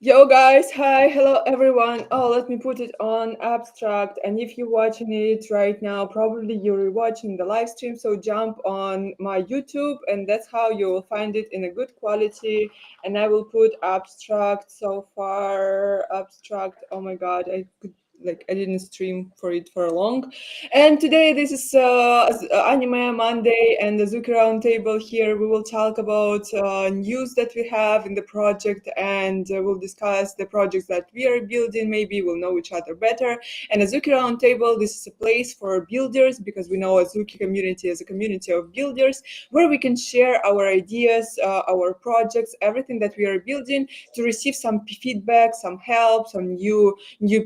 Yo guys, hi, hello everyone. Oh, let me put it on abstract. And if you're watching it right now, probably you're watching the live stream. So jump on my YouTube, and that's how you will find it in a good quality. And I will put abstract so far. Abstract. Oh my god, I didn't stream for it for long. And today this is Anime Monday and the Azuki Roundtable here. We will talk about news that we have in the project, and we'll discuss the projects that we are building. Maybe we'll know each other better. And Azuki Roundtable, this is a place for builders because we know Azuki community is a community of builders where we can share our ideas, our projects, everything that we are building to receive some feedback, some help, some new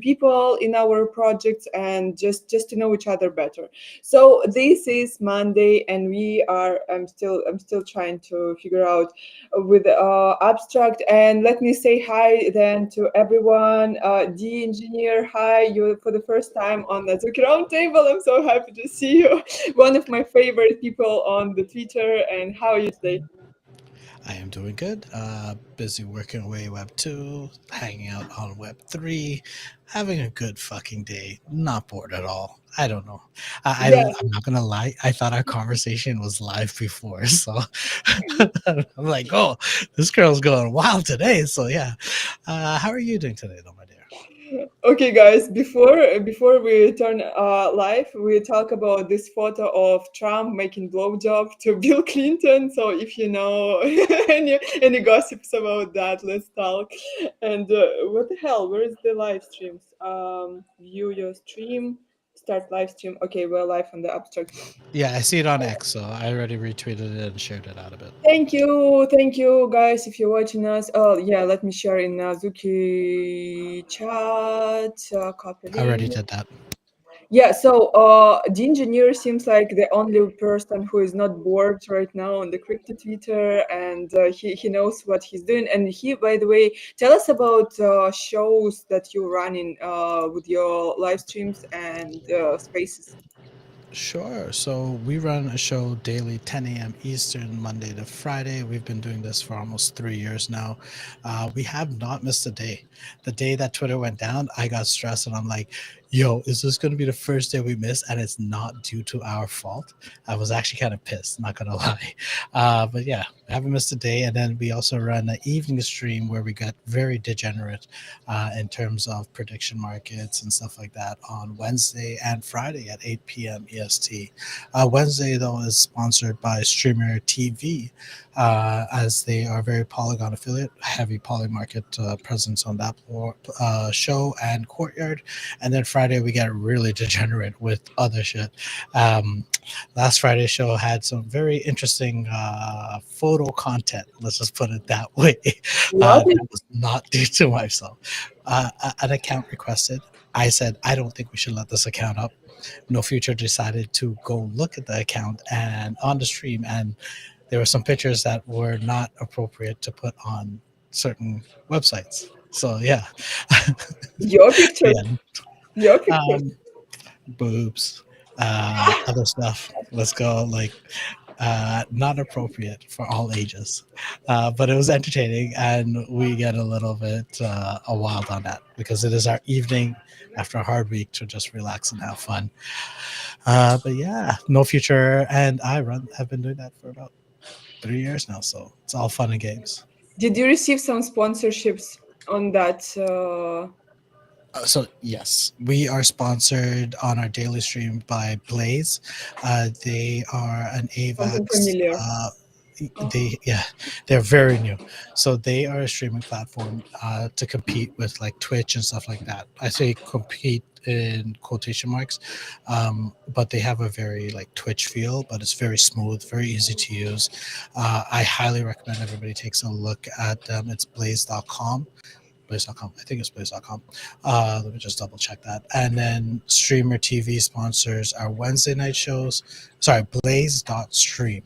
people in our projects, and just to know each other better. So this is Monday, and we are I'm still trying to figure out with abstract. And let me say hi then to everyone. D engineer, hi, you for the first time on the Azuki Roundtable. I'm so happy to see you. One of my favorite people on the Twitter. And how are you today? I am doing good. Busy working away Web 2, hanging out on Web 3, having a good fucking day. Not bored at all. I don't know. Yeah. I'm not gonna lie. I thought our conversation was live before, so I'm like, oh, this girl's going wild today. So yeah, how are you doing today, though, my dear? Okay, guys. Before we turn live, we talk about this photo of Trump making blowjob to Bill Clinton. So if you know any gossips about that, let's talk. And what the hell? Where is the live streams? View your stream. Start live stream. Okay, we're live on the abstract. Yeah, I see it on X, so I already retweeted it and shared it out a bit. Thank you, guys. If you're watching us, oh yeah, let me share in Azuki chat. Copy I already link. did that. Yeah, so the engineer seems like the only person who is not bored right now on the crypto Twitter, and he knows what he's doing. And he, by the way, tell us about shows that you're running with your live streams and spaces. Sure. So we run a show daily, 10 a.m. Eastern, Monday to Friday. We've been doing this for almost 3 years now. We have not missed a day. The day that Twitter went down, I got stressed and I'm like, yo, is this going to be the first day we miss? And it's not due to our fault. I was actually kind of pissed, not going to lie. But yeah, we haven't missed a day. And then we also run an evening stream where we get very degenerate in terms of prediction markets and stuff like that on Wednesday and Friday at 8 p.m. EST. Wednesday, though, is sponsored by Streamer TV, as they are very Polygon affiliate, heavy poly market presence on that show and Courtyard. And then Friday, we get really degenerate with other shit. Um, Last Friday's show had some very interesting photo content. Let's just put it that way. What? That was not due to myself. An account requested. I said, I don't think we should let this account up. No Future decided to go look at the account and on the stream, and there were some pictures that were not appropriate to put on certain websites. So yeah, Your pictures. yeah. Your pictures. Um, Boobs, other stuff. Let's go like not appropriate for all ages, but it was entertaining, and we get a little bit a wild on that because it is our evening after a hard week to just relax and have fun. But yeah, No Future and I run have been doing that for about 3 years now, so it's all fun and games. Did you receive some sponsorships on that? So yes, we are sponsored on our daily stream by Blaze. They are an Something AVAX. familiar? Oh, Yeah, they're very new. So they are a streaming platform to compete with like Twitch and stuff like that. I say compete in quotation marks, but they have a very like Twitch feel, but it's very smooth, very easy to use. I highly recommend everybody takes a look at them. It's blaze.com. Blaze.com. I think it's Blaze.com. Let me just double check that. And then Streamer TV sponsors our Wednesday night shows. Sorry, Blaze.stream.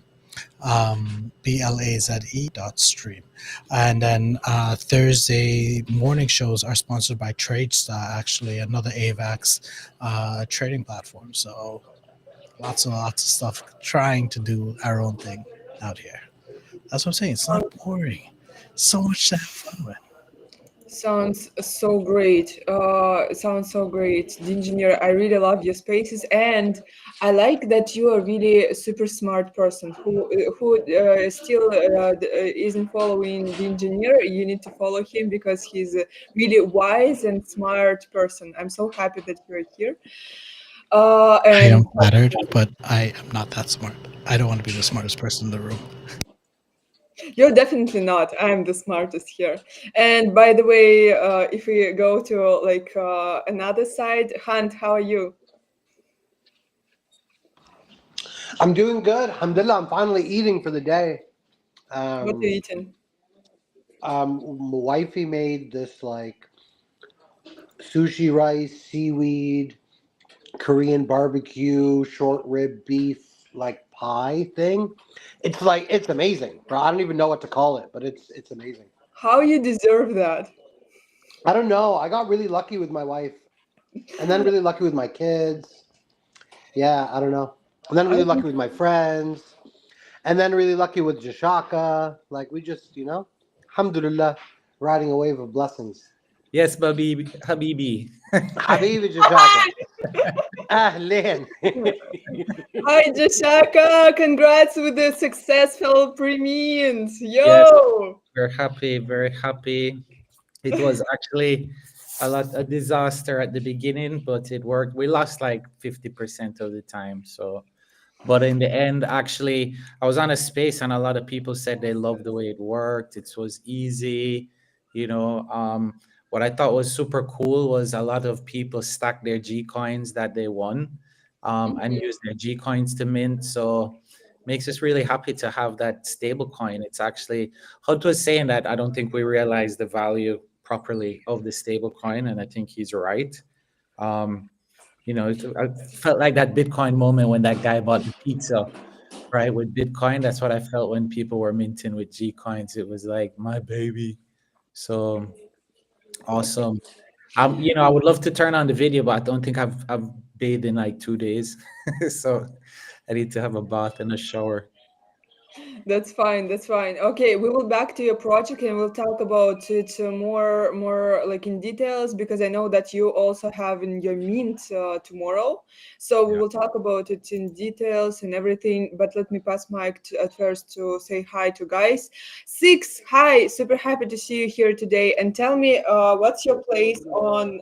BLAZE.stream. And then Thursday morning shows are sponsored by TradeStar, actually, another AVAX trading platform. So lots of stuff trying to do our own thing out here. That's what I'm saying. It's not boring. So much to have fun with. Sounds so great. It sounds so great. The engineer, I really love your spaces, and I like that you are really a super smart person who still isn't following the engineer. You need to follow him because he's a really wise and smart person. I'm so happy that you're here. I am And flattered, but I am not that smart. I don't want to be the smartest person in the room. you're definitely not. I'm the smartest here. And by the way, if we go to like another side, Hunt, how are you? I'm doing good. Alhamdulillah, I'm finally eating for the day. What are you Um, eating? my wifey made this like sushi rice, seaweed, Korean barbecue, short rib beef, like pie thing. It's like it's amazing, bro. I don't even know what to call it, but it's amazing. How you deserve that? I don't know. I got really lucky with my wife, and then really lucky with my kids. Yeah, I don't know. And then really lucky with my friends. And then really lucky with Jashaka. Like we just, alhamdulillah, riding a wave of blessings. Yes, Babi, Habibi. Habibi Jashaka. Ahlan. Hi, Jashaka! Congrats with the successful pre-means. Yes, Yo! we're happy, very happy. It was actually a disaster at the beginning, but it worked. We lost like 50% of the time. So, but in the end, actually, I was on a space and a lot of people said they loved the way it worked. It was easy. You know, what I thought was super cool was a lot of people stacked their G coins that they won and Mhm. used their G coins to mint. So, makes us really happy to have that stable coin. It's actually, Hud was saying that I don't think we realize the value properly of the stable coin, and I think he's right. Um, I felt like that Bitcoin moment when that guy bought the pizza, right? With Bitcoin, that's what I felt when people were minting with G coins. It was like my baby. So awesome. I would love to turn on the video, but I don't think I've bathed in like 2 days, so I need to have a bath and a shower. That's fine. That's fine. Okay, we will back to your project and we'll talk about it more like in details because I know that you also have in your mint tomorrow. So we Yeah. will talk about it in details and everything. But let me pass mic at first to say hi to guys. Six, hi. Super happy to see you here today. And tell me, what's your place on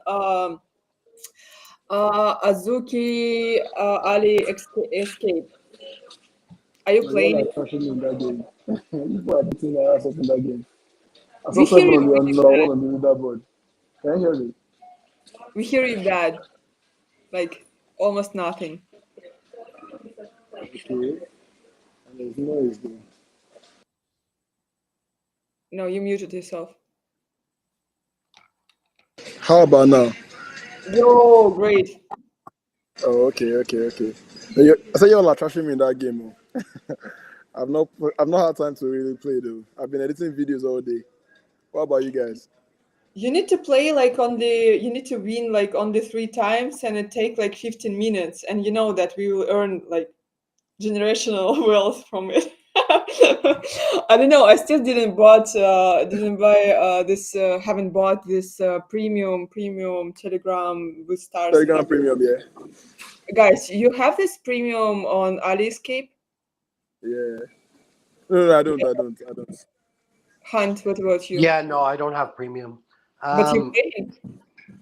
Azuki Escape? Are you But y'all playing are it? trashing me in that game. People are beating their ass off in that game. I saw We hear seven you on the really number bad. one on the leaderboard. Can you hear me? We hear you bad. Like almost nothing. Okay. And there's noise there. No, you muted yourself. How about now? Yo, great. Oh, okay. I said y'all are trashing me in that game. Oh. I've not had time to really play though. I've been editing videos all day. What about you guys? You need to play like on the you need to win like on the 3 times and it take like 15 minutes and you know that we will earn like generational wealth from it. I don't know. I still didn't buy this haven't bought this premium Telegram with stars and Telegram everything. Premium, yeah. Guys, you have this premium on AliEscape? Yeah. No, I don't. Hunt, what about you? Yeah, no, I don't have premium. But you're Um, paying.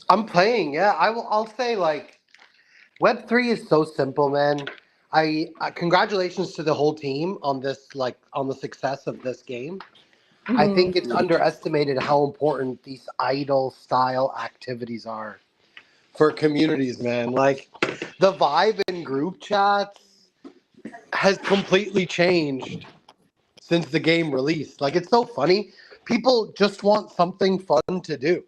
I'm playing. Yeah, I'll say like Web3 is so simple, man. I congratulations to the whole team on this, like on the success of this game. I Mhm. think it's underestimated how important these idle style activities are for communities, man. Like the vibe in group chats has completely changed since the game released. Like it's so funny. People just want something fun to do.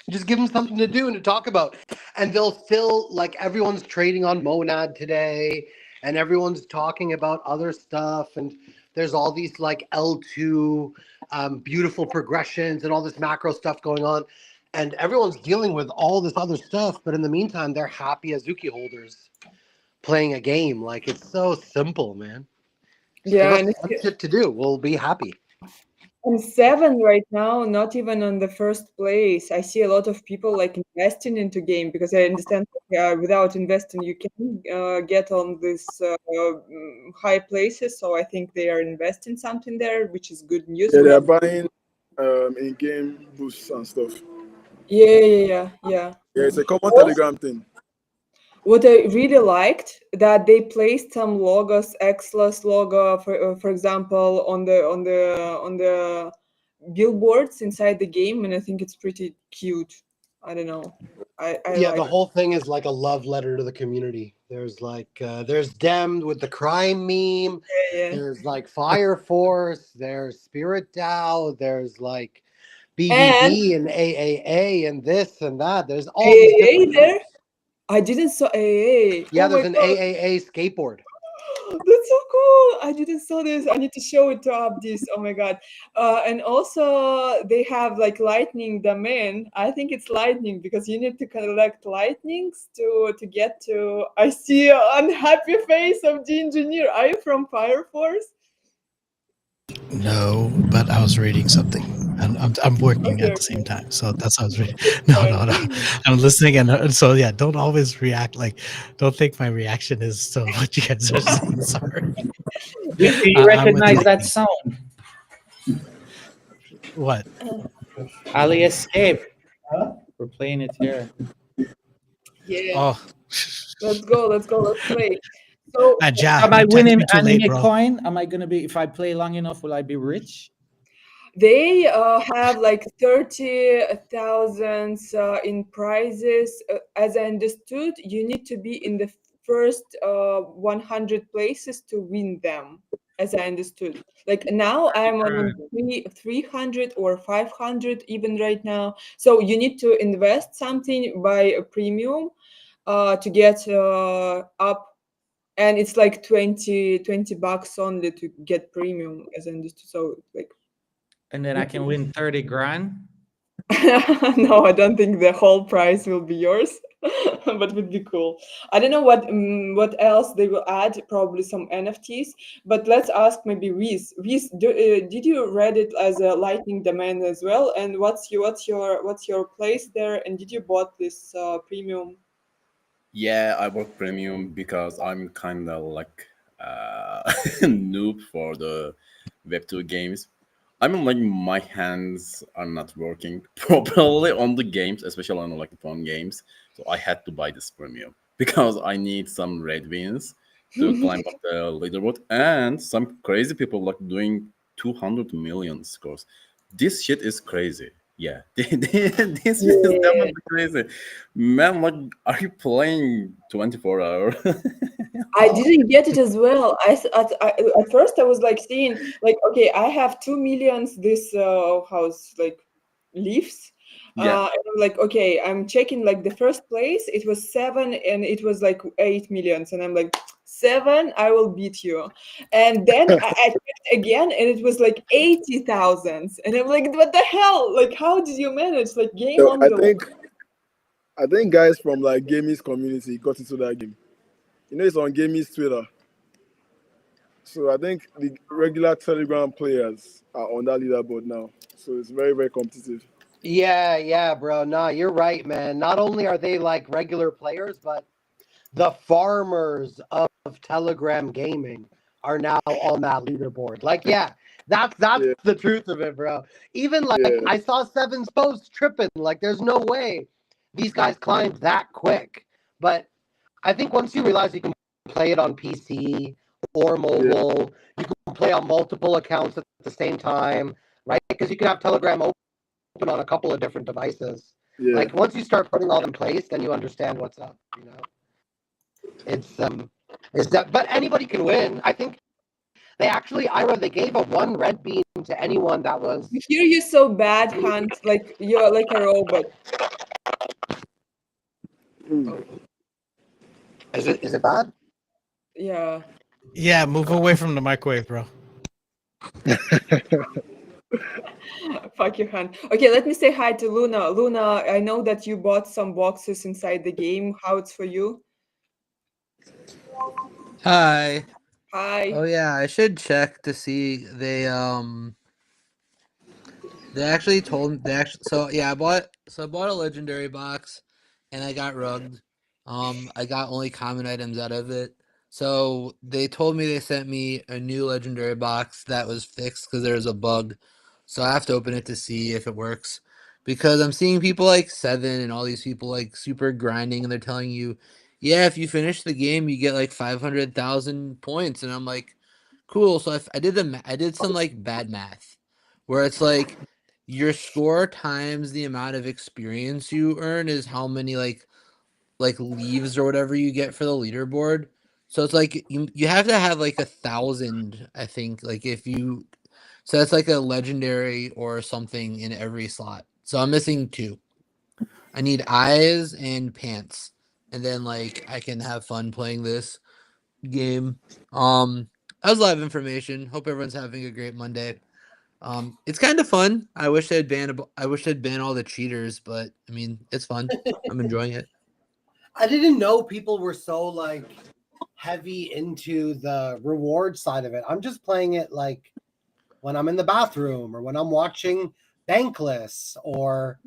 Just give them something to do and to talk about. And they'll still, like, everyone's trading on Monad today, and everyone's talking about other stuff. And there's all these, like, L2 beautiful progressions and all this macro stuff going on. And everyone's dealing with all this other stuff. But in the meantime, they're happy Azuki holders playing a game. Like, it's so simple, man. Just give Yeah, us and fun shit to do. We'll be happy. I'm 7 right now, not even on the first place. I see a lot of people like investing into game because I understand without investing you can get on these high places. So I think they are investing something there, which is good news. Yeah, We they are have buying in-game boosts and stuff. yeah. Yeah, it's a common Also, Telegram thing. what I really liked that they placed some logos, Xless logo, for example, on the billboards inside the game, and I think it's pretty cute. I don't know. I Yeah, like. the whole thing is like a love letter to the community. There's like there's Demmed with the crime meme. Yeah. There's like Fire Force. There's Spirit DAO. There's like And BBB and AAA and this and that. There's all these AA different there. groups. I didn't saw AA. Yeah, Oh my there's an god. AAA skateboard. That's so cool. I didn't saw this. I need to show it to Abdis. Oh my god. And also they have like lightning domain. I think it's lightning because you need to collect lightnings to get to. I see an unhappy face of the engineer. Are you from Fire Force? No, but I was reading something. And I'm working Okay, at the same okay. time, so that's how I was reading. That's No, fine. no, no. I'm listening, and so yeah. Don't always react like. Don't think my reaction is to what you guys are saying. Sorry, Do you I'm with recognize that lightning. sound? What? Ali Escape. We're playing it here. Yeah. Oh, Let's go. Let's play. So Ja, Am I you text winning me too late, anime bro. coin? Am I gonna be, if I play long enough, will I be rich? they have like 30,000 in prizes. As I understood, you need to be in the first 100 places to win them. As I understood, like now I'm on 300 or 500 even right now. So you need to invest something by a premium to get up, and it's like 20 bucks only to get premium, as I understood. So like. And then I can win 30 grand. No, I don't think the whole prize will be yours, but would be cool. I don't know what else they will add. Probably some NFTs. But let's ask maybe Reese. Reese, did you read it as a Lightning domain as well? And what's your place there? And did you bought this premium? Yeah, I bought premium because I'm kind of like noob for the Web2 games. I mean, like my hands are not working properly on the games, especially on like phone games. So I had to buy this premium because I need some red wins to climb up the leaderboard, and some crazy people like doing 200 million scores. This shit is crazy. Yeah, this shit is Yeah. definitely crazy, man. Like, are you playing 24 hours? I didn't get it as well. At first I was like seeing like, okay, I have 2 millions this house like leaves. Yeah. And I'm like, okay, I'm checking like the first place. It was 7, and it was like 8 millions, and I'm like, 7, I will beat you. And then I checked again, and it was like 80,000, and I'm like, what the hell? Like, how did you manage? Like, game So on the. I think guys from like Gaming's community got into that game. You know, it's on Gaming's Twitter. So I think the regular Telegram players are on that leaderboard now. So it's very, very competitive. Yeah, bro. Nah, you're right, man. Not only are they like regular players, but the farmers of Telegram gaming are now on that leaderboard. Like, yeah, that's Yeah, the truth of it, bro. Even like yeah, I saw Seven's post tripping. Like, there's no way these guys climbed that quick. But I think once you realize you can play it on PC or yeah, mobile, you can play on multiple accounts at the same time, right? Because you can have Telegram open on a couple of different devices. yeah. Like once you start putting all in place, then you understand what's up. You know, it's that. But anybody can win. I think they actually, Ira, they gave a one red bean to anyone that was. I hear you so bad, Hunt. Like you're like a robot. Is it bad? Yeah. Yeah, move away from the microwave, bro. Fuck you, Han. Okay, let me say hi to Luna. Luna, I know that you bought some boxes inside the game. How it's for you? Hi. Hi. Oh yeah, I should check to see They actually told they actually I bought a legendary box and I got rugged. I got only common items out of it. So they told me they sent me a new legendary box that was fixed because there was a bug. So I have to open it to see if it works. Because I'm seeing people like Seven and all these people like super grinding and they're telling you, yeah, if you finish the game, you get like 500,000 points. And I'm like, cool. So I did some like bad math where it's like your score times the amount of experience you earn is how many like leaves or whatever you get for the leaderboard. So it's like you have to have like 1,000, I think, like if you so that's like a legendary or something in every slot. So I'm missing two. I need eyes and pants. And then like I can have fun playing this game. That was a lot of information. Hope everyone's having a great Monday. It's kind of fun. I wish they'd ban all the cheaters, but I mean, it's fun. I'm enjoying it. I didn't know people were so like heavy into the reward side of it. I'm just playing it like when I'm in the bathroom or when I'm watching Bankless or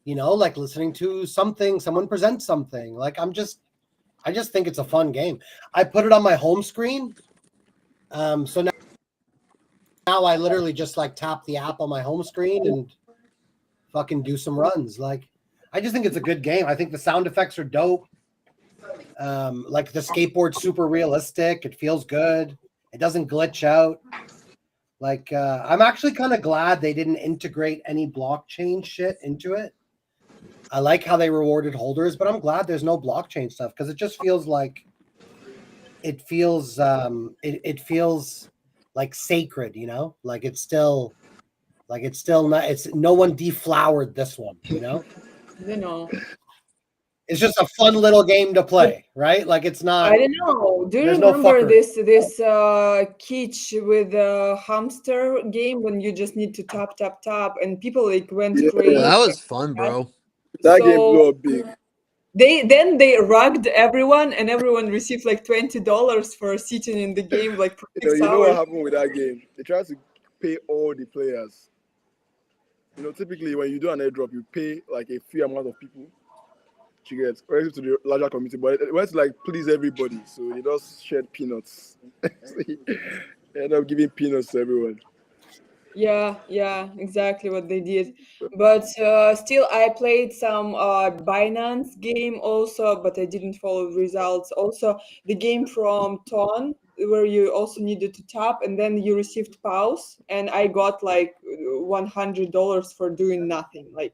like listening to someone present something. Like I just think it's a fun game. I put it on my home screen. So now I literally just like tap the app on my home screen and fucking do some runs. Like I just think it's a good game. I think the sound effects are dope. Like the skateboard's super realistic. It feels good. It doesn't glitch out. Like I'm actually kind of glad they didn't integrate any blockchain shit into it. I like how they rewarded holders, but I'm glad there's no blockchain stuff because it just feels like it feels like sacred, like it's still not, it's no one deflowered this one, You know. It's just a fun little game to play, right? Like it's not. I don't know. Do you There's no remember fuckery. this kitsch with a hamster game when you just need to tap and people like went Yeah, crazy? Well, that was fun, bro. that game So blew up big. they rugged everyone and everyone received like $20 for sitting in the game like for 6 You know what hours. happened with that game? They tried to pay all the players. Typically when you do an airdrop, you pay like a few amount of people to get relative to the larger community, but it went to like please everybody, so they just shared peanuts. So they ended up giving peanuts to everyone. Yeah, exactly what they did. But still, I played some Binance game also, but I didn't follow the results. Also, the game from Ton, where you also needed to tap and then you received pause, and I got like $100 for doing nothing, like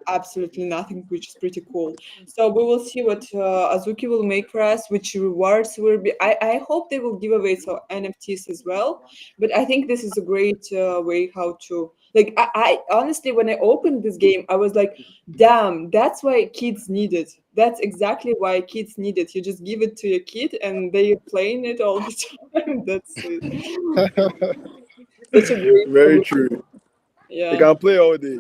absolutely nothing, which is pretty cool. So we will see what Azuki will make for us, which rewards will be. I hope they will give away some NFTs as well. But I think this is a great way how to like. I honestly, when I opened this game, I was like, "Damn, that's why kids need it. That's exactly why kids need it. You just give it to your kid, and they playing it all the time. That's such a great Very solution. true. They Yeah, can play all day.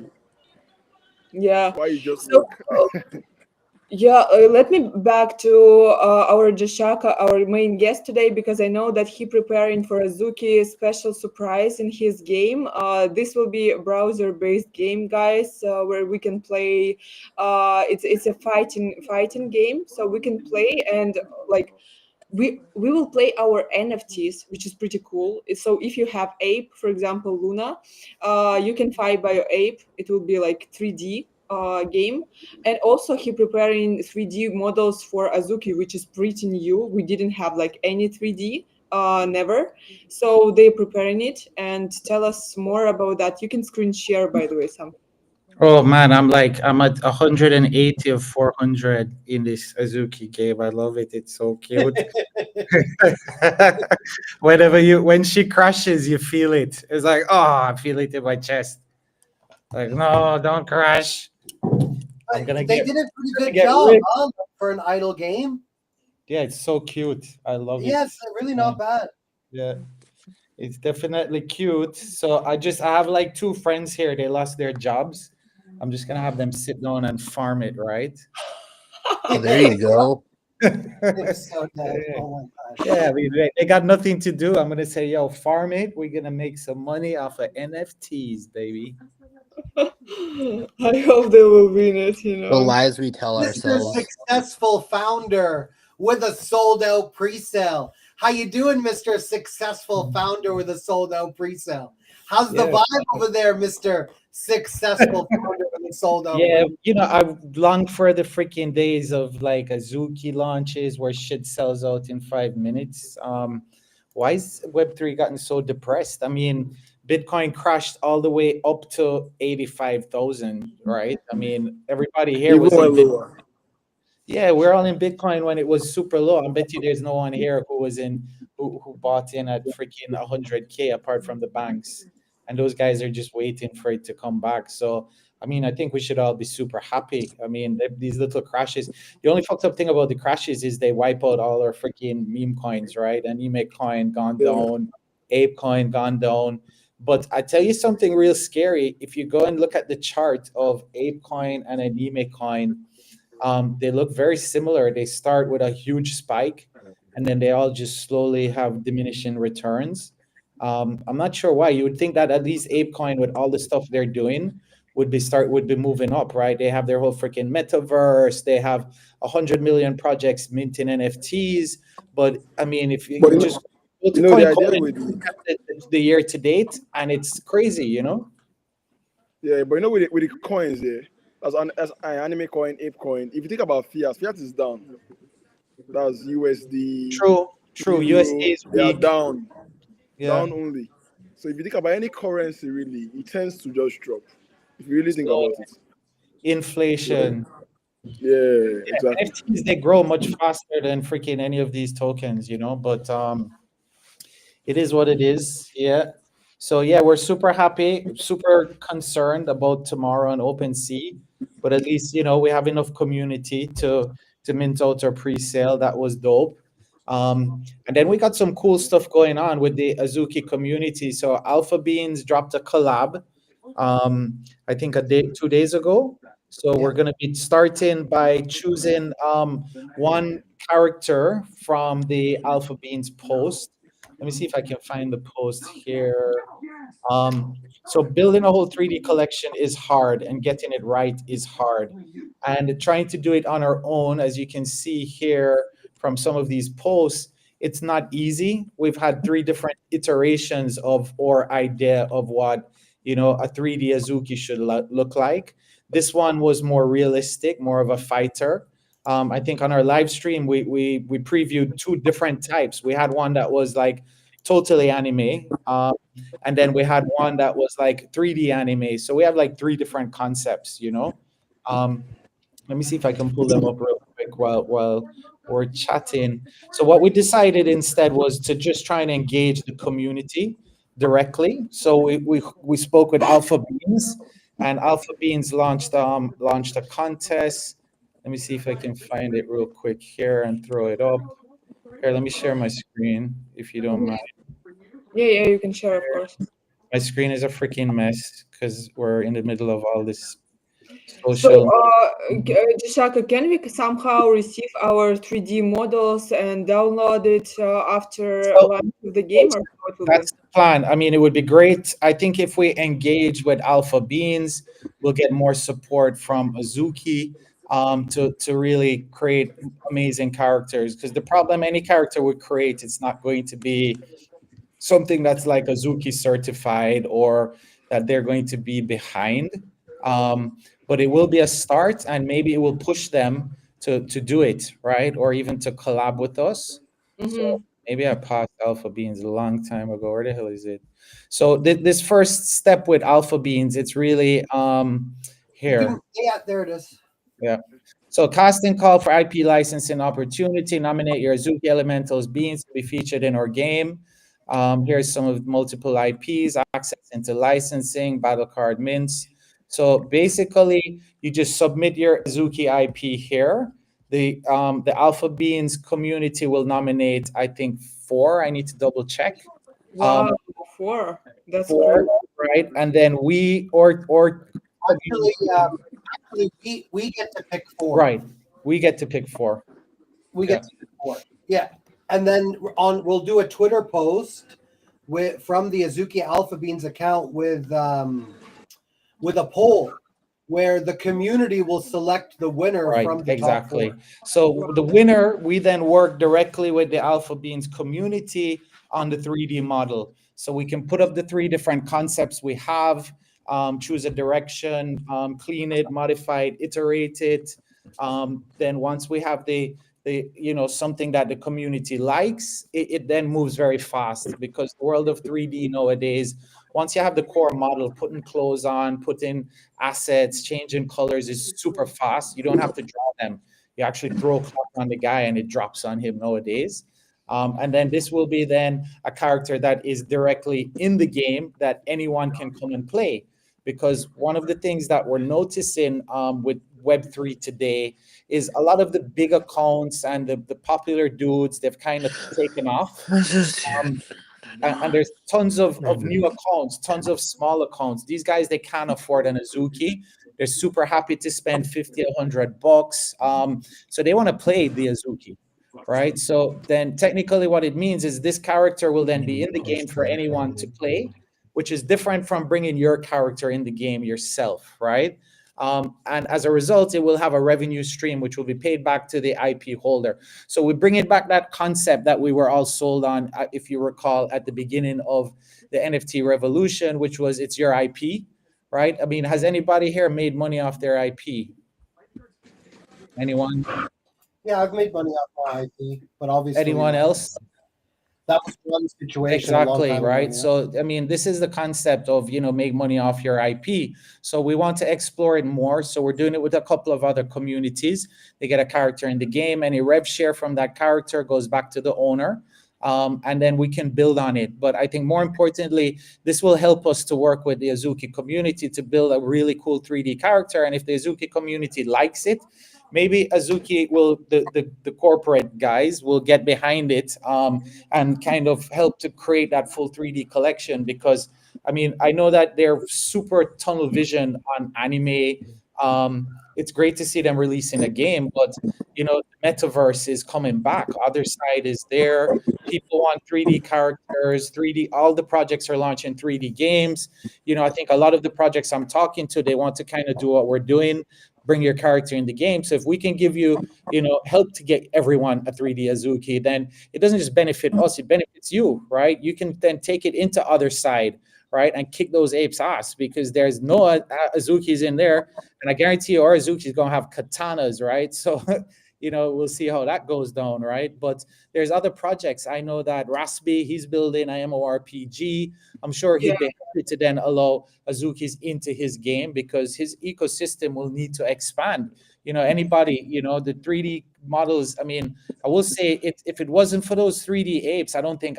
yeah. Why you just So work? yeah, let me back to our Jashaka, our main guest today, because I know that he preparing for Azuki special surprise in his game. This will be a browser-based game, guys, where we can play. It's a fighting game, so we can play and like we will play our NFTs, which is pretty cool. So if you have ape, for example, Luna, you can fight by your ape. It will be like 3D game. And also he preparing 3D models for Azuki, which is pretty new. We didn't have like any 3D, never. So they're preparing it and tell us more about that. You can screen share, by the way, some. Oh man, I'm at 180 of 400 in this Azuki game. I love it. It's so cute. When she crashes, you feel it. It's like, oh, I feel it in my chest. Like, no, don't crash. I'm gonna They get did a pretty gonna good get job, ripped. huh, for an idle game. Yeah, it's so cute. I love it. Yeah, it's really not bad. Yeah, it's definitely cute. So I have like two friends here. They lost their jobs. I'm just gonna have them sit down and farm it, right? Oh, there you go. They're so dead. Oh my gosh. Yeah, they got nothing to do. I'm gonna say, yo, farm it. We're gonna make some money off of NFTs, baby. I hope they will win it, you The know. lies we tell Mr. ourselves. Successful Founder with a sold out pre-sale. How you doing, Mr. Successful Founder with a sold out pre-sale? How's the Yeah. vibe over there, Mr. Successful Founder with a sold out? Yeah, I long for the freaking days of like Azuki launches where shit sells out in 5 minutes. Why is Web3 gotten so depressed? I mean, Bitcoin crashed all the way up to 85,000, right? I mean, everybody here Even was in went lower. Yeah, we're all in Bitcoin when it was super low. I bet you there's no one here who bought in at freaking 100K apart from the banks. And those guys are just waiting for it to come back. So, I mean, I think we should all be super happy. I mean, these little crashes. The only fucked up thing about the crashes is they wipe out all our freaking meme coins, right? And Meme coin gone Yeah. down, Ape coin gone down. But I tell you something real scary. If you go and look at the chart of Ape coin and a Meme coin, they look very similar. They start with a huge spike, and then they all just slowly have diminishing returns. I'm not sure why. You would think that at least ApeCoin, with all the stuff they're doing, would be moving up, right? They have their whole freaking metaverse. They have 100 million projects minting NFTs. But I mean, if But you just go to you know the idea CoinCoin and with look at the year to date, and it's crazy, you know. yeah, but you know with the coins there, as an anime coin, ape coin. If you think about fiat is down. That's USD, True. USD Euro. is They are weak. down Yeah. only. So if you think about any currency, really, it tends to just drop. If you really think So about it. inflation. Yeah, Yeah, exactly. NFTs, they grow much faster than freaking any of these tokens, but it is what it is. Yeah. So yeah, we're super happy, super concerned about tomorrow on OpenSea, but at least we have enough community to mint out our pre-sale. That was dope. And then we got some cool stuff going on with the Azuki community. So Alpha Beans dropped a collab, I think 2 days ago. So we're gonna be starting by choosing one character from the Alpha Beans post. Let me see if I can find the post here. So building a whole 3D collection is hard, and getting it right is hard. And trying to do it on our own, as you can see here from some of these posts, it's not easy. We've had 3 different iterations of our idea of what a 3D Azuki should look like. This one was more realistic, more of a fighter. I think on our live stream we previewed 2 different types. We had one that was like totally anime, and then we had one that was like 3D anime. So we have like 3 different concepts. Let me see if I can pull them up real quick while we're chatting. So what we decided instead was to just try and engage the community directly. So we spoke with Alpha Beans, and Alpha Beans launched a contest. Let me see if I can find it real quick here and throw it up. Here, let me share my screen if you don't mind. Yeah, you can share, of course. My screen is a freaking mess because we're in the middle of all this So, social. Jishaka, can we somehow receive our 3D models and download it after So launch of the game, or how it will be? that's the plan. I mean, it would be great. I think if we engage with Alpha Beans, we'll get more support from Azuki to really create amazing characters. Because the problem, any character we create, it's not going to be something that's like Azuki certified or that they're going to be behind. But it will be a start, and maybe it will push them to do it, right? Or even to collab with us. So maybe I passed Alpha Beans a long time ago. Where the hell is it? So this first step with Alpha Beans, it's really here. Yeah, there it is. Yeah. So casting call for IP licensing opportunity. Nominate your Azuki Elementals beans to be featured in our game. Here's some of multiple IPs, access into licensing, battle card mints. So basically, you just submit your Azuki IP here. The Alpha Beans community will nominate, I think, 4. I need to double check. Wow, 4. That's 4, cool. right? And then we or Actually, we get to pick 4. right, we get to pick 4. We get to pick 4. Yeah, and then we'll do a Twitter post from the Azuki Alpha Beans account with with a poll where the community will select the winner Right, from the exactly. top 4. So the winner, we then work directly with the Alpha Beans community on the 3D model. So we can put up the 3 different concepts we have, choose a direction, clean it, modify it, iterate it. Then once we have the something that the community likes, it then moves very fast, because the world of 3D nowadays, once you have the core model, putting clothes on, putting assets, changing colors is super fast. You don't have to draw them. You actually throw cloth on the guy and it drops on him nowadays. And then this will be then a character that is directly in the game that anyone can come and play. Because one of the things that we're noticing with Web3 today is a lot of the big accounts and the popular dudes, they've kind of taken off. And there's tons of new accounts, tons of small accounts. These guys, they can't afford an Azuki. They're super happy to spend 50, $100. So they want to play the Azuki, right? So then technically what it means is this character will then be in the game for anyone to play, which is different from bringing your character in the game yourself, right? And as a result, it will have a revenue stream which will be paid back to the IP holder. So we bring it back that concept that we were all sold on, if you recall, at the beginning of the NFT revolution, which was it's your IP, right? I mean, has anybody here made money off their IP? Anyone? Yeah, I've made money off my IP, but obviously Anyone else? that was one situation a long Exactly, time right? ago. Yeah. So, I mean, this is the concept of, make money off your IP. So we want to explore it more. So we're doing it with a couple of other communities. They get a character in the game. Any rev share from that character goes back to the owner. And then we can build on it. But I think more importantly, this will help us to work with the Azuki community to build a really cool 3D character. And if the Azuki community likes it, maybe Azuki will, the corporate guys will get behind it and kind of help to create that full 3D collection. Because I mean, I know that they're super tunnel vision on anime. It's great to see them releasing a game, but the metaverse is coming back. Other side is there. People want 3D characters, 3D. All the projects are launching 3D games. I think a lot of the projects I'm talking to, they want to kind of do what we're doing, bring your character in the game. So if we can give you, help to get everyone a 3D Azuki, then it doesn't just benefit us, it benefits you, right? You can then take it into other side, right? And kick those apes' ass, because there's no Azukis in there. And I guarantee you our Azuki is going to have katanas, right? So, we'll see how that goes down, right? But there's other projects. I know that Raspi, he's building an MMORPG. I'm sure he'd be happy to then allow Azukis into his game, because his ecosystem will need to expand. Anybody, the 3D models. I mean, I will say if it wasn't for those 3D apes, I don't think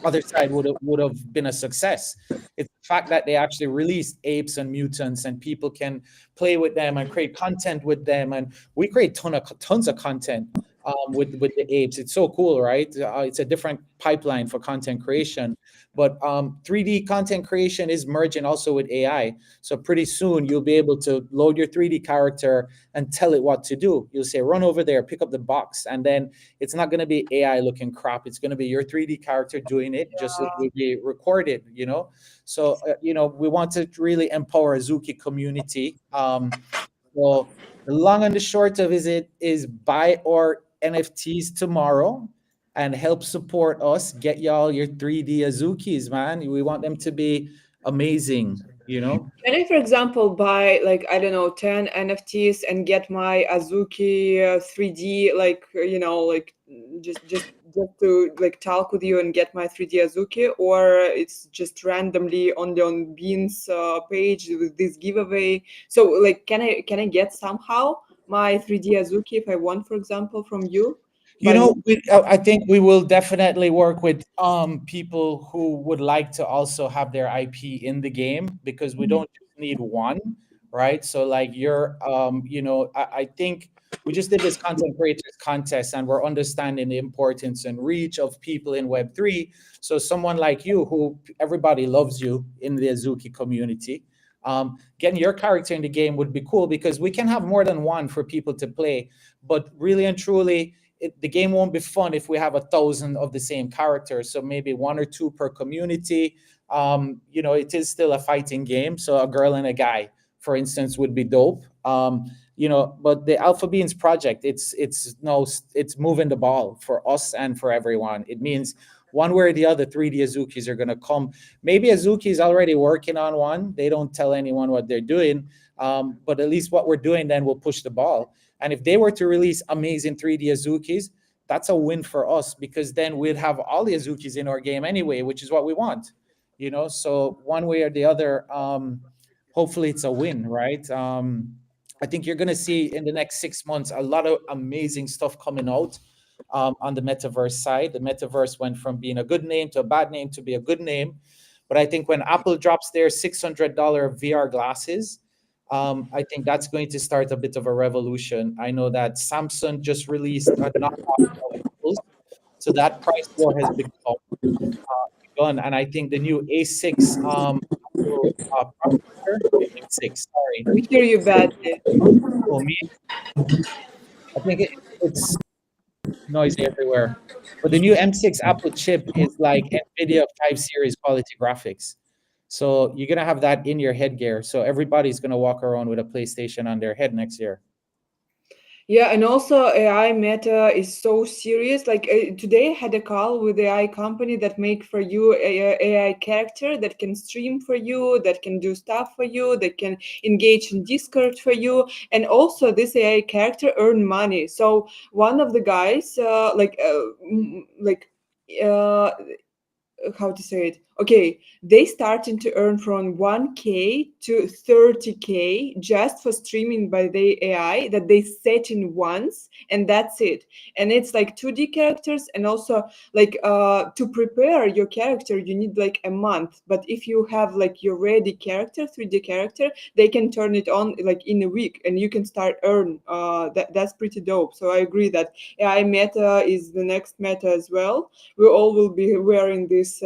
other side would have been a success. It's the fact that they actually released apes and mutants, and people can play with them and create content with them, and we create tons of content with the apes. It's so cool, right? It's a different pipeline for content creation, but 3D content creation is merging also with AI. So pretty soon you'll be able to load your 3D character and tell it what to do. You'll say, run over there, pick up the box, and then it's not going to be AI looking crap. It's going to be your 3D character doing it, just it will be recorded. So we want to really empower Azuki community. So the long and the short of it is buy our NFTs tomorrow and help support us. Get y'all your 3D Azukis, man. We want them to be amazing. Can I, for example, buy like, I don't know, 10 NFTs and get my Azuki 3D, like, like just to like talk with you and get my 3D Azuki, or it's just randomly on Bean's page with this giveaway? So like, can I get somehow my 3D Azuki if I want, for example, from you? I think we will definitely work with people who would like to also have their IP in the game, because we don't just need one, right? So like I think we just did this content creators contest, and we're understanding the importance and reach of people in Web3. So someone like you, who everybody loves you in the Azuki community, getting your character in the game would be cool, because we can have more than one for people to play. But really and truly, the game won't be fun if we have 1,000 of the same characters. So maybe 1 or 2 per community. It is still a fighting game. So a girl and a guy, for instance, would be dope. But the Alpha Beans project, it's moving the ball for us and for everyone. It means one way or the other, 3D Azukis are going to come. Maybe Azuki is already working on one. They don't tell anyone what they're doing, but at least what we're doing then will push the ball. And if they were to release amazing 3D Azukis, that's a win for us, because then we'd have all the Azukis in our game anyway, which is what we want. So one way or the other, hopefully it's a win, right? I think you're going to see in the next 6 months a lot of amazing stuff coming out on the metaverse side. The metaverse went from being a good name to a bad name to be a good name. But I think when Apple drops their $600 VR glasses, I think that's going to start a bit of a revolution. I know that Samsung just released a knockoff of Apple's, so that price war has begun. And I think the new A6 processor, M6, sorry. We hear you badly. Oh, me? I think it's noisy everywhere. But the new M6 Apple chip is like NVIDIA 5 series quality graphics. So you're going to have that in your headgear. So everybody's going to walk around with a PlayStation on their head next year. Yeah, and also AI meta is so serious. Like today I had a call with the AI company that make for you a AI character that can stream for you, that can do stuff for you, that can engage in Discord for you, and also this AI character earn money. So one of the guys, how to say it, okay, they starting to earn from 1K to 30K just for streaming by the AI that they set in once, and that's it. And it's like 2D characters, and also like to prepare your character you need like a month, but if you have like your ready character, 3D character, they can turn it on like in a week and you can start earn. That's pretty dope. So I agree that AI meta is the next meta as well. We all will be wearing these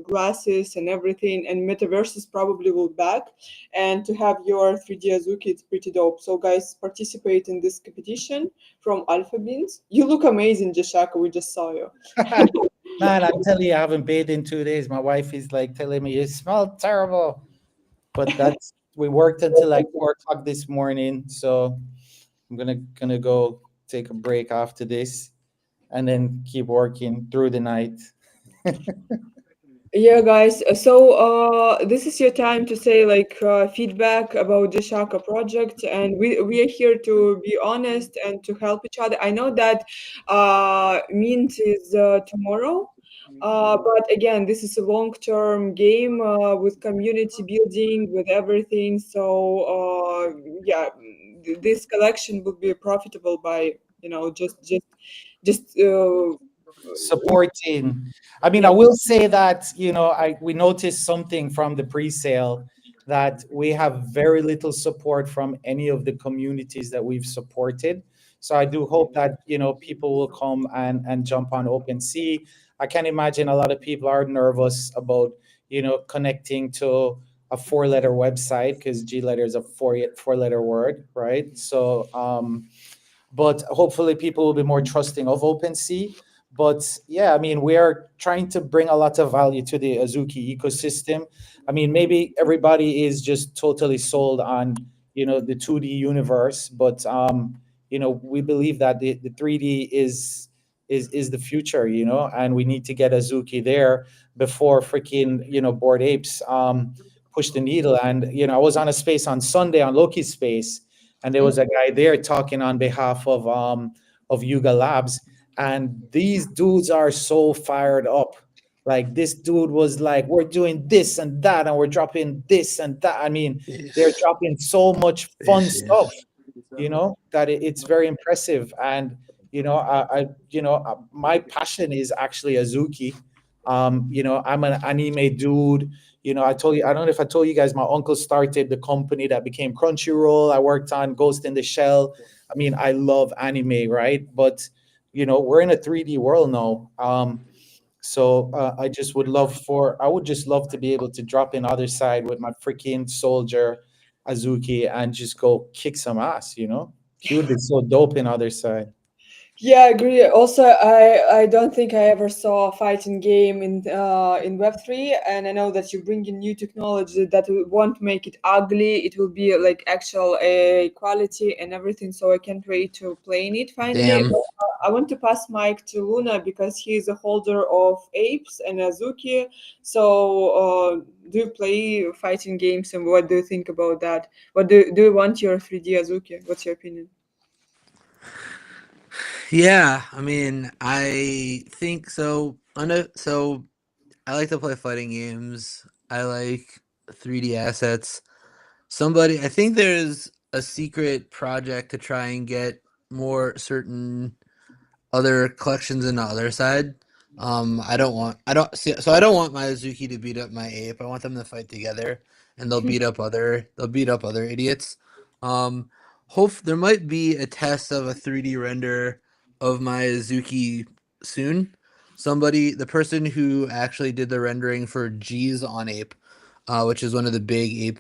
glasses and everything, and metaverses probably will back. And to have your 3D Azuki, it's pretty dope. So guys, participate in this competition from Alpha Beans. You look amazing, Jashaka. We just saw you. Man, I'm telling you, I haven't bathed in 2 days. My wife is like telling me you smell terrible. But we worked until like 4 o'clock this morning. So I'm gonna go take a break after this and then keep working through the night. Yeah, guys. So this is your time to say like feedback about the Shaka project, and we are here to be honest and to help each other. I know that Mint is tomorrow, but again, this is a long-term game with community building, with everything. So yeah, this collection will be profitable by just Supporting. I mean, I will say that, we noticed something from the pre-sale, that we have very little support from any of the communities that we've supported. So I do hope that, people will come and jump on OpenSea. I can imagine a lot of people are nervous about, connecting to a 4-letter website, because G letter is a four-letter word, right? So, but hopefully people will be more trusting of OpenSea. But yeah, I mean, we are trying to bring a lot of value to the Azuki ecosystem. I mean, maybe everybody is just totally sold on, the 2D universe, but we believe that the 3D is the future, and we need to get Azuki there before freaking, Bored Apes push the needle. And I was on a space on Sunday, on Loki's space, and there was a guy there talking on behalf of Yuga Labs. And these dudes are so fired up. Like, this dude was like, we're doing this and that, and we're dropping this and that. I mean, they're dropping so much fun stuff, that it's very impressive. And, my passion is actually Azuki. I'm an anime dude. I told you, I don't know if I told you guys, my uncle started the company that became Crunchyroll. I worked on Ghost in the Shell. I mean, I love anime, right? But we're in a 3D world now. So I would just love to be able to drop in other side with my freaking soldier Azuki and just go kick some ass, He would be so dope in other side. Yeah, I agree. Also, I don't think I ever saw a fighting game in Web3, and I know that you bring in new technology that won't make it ugly. It will be like actual quality and everything. So I can't wait to play in it finally. Damn. But, I want to pass mic to Luna because he is a holder of apes and Azuki. So do you play fighting games, and what do you think about that? What do you want your 3D Azuki? What's your opinion? Yeah, I mean, I think so. So I like to play fighting games. I like 3D assets. I think there's a secret project to try and get more certain other collections in the other side. I don't want my Azuki to beat up my ape. I want them to fight together, and they'll beat up other idiots. Um, there might be a test of a 3D render of my Azuki soon. The person who actually did the rendering for G's on Ape, which is one of the big ape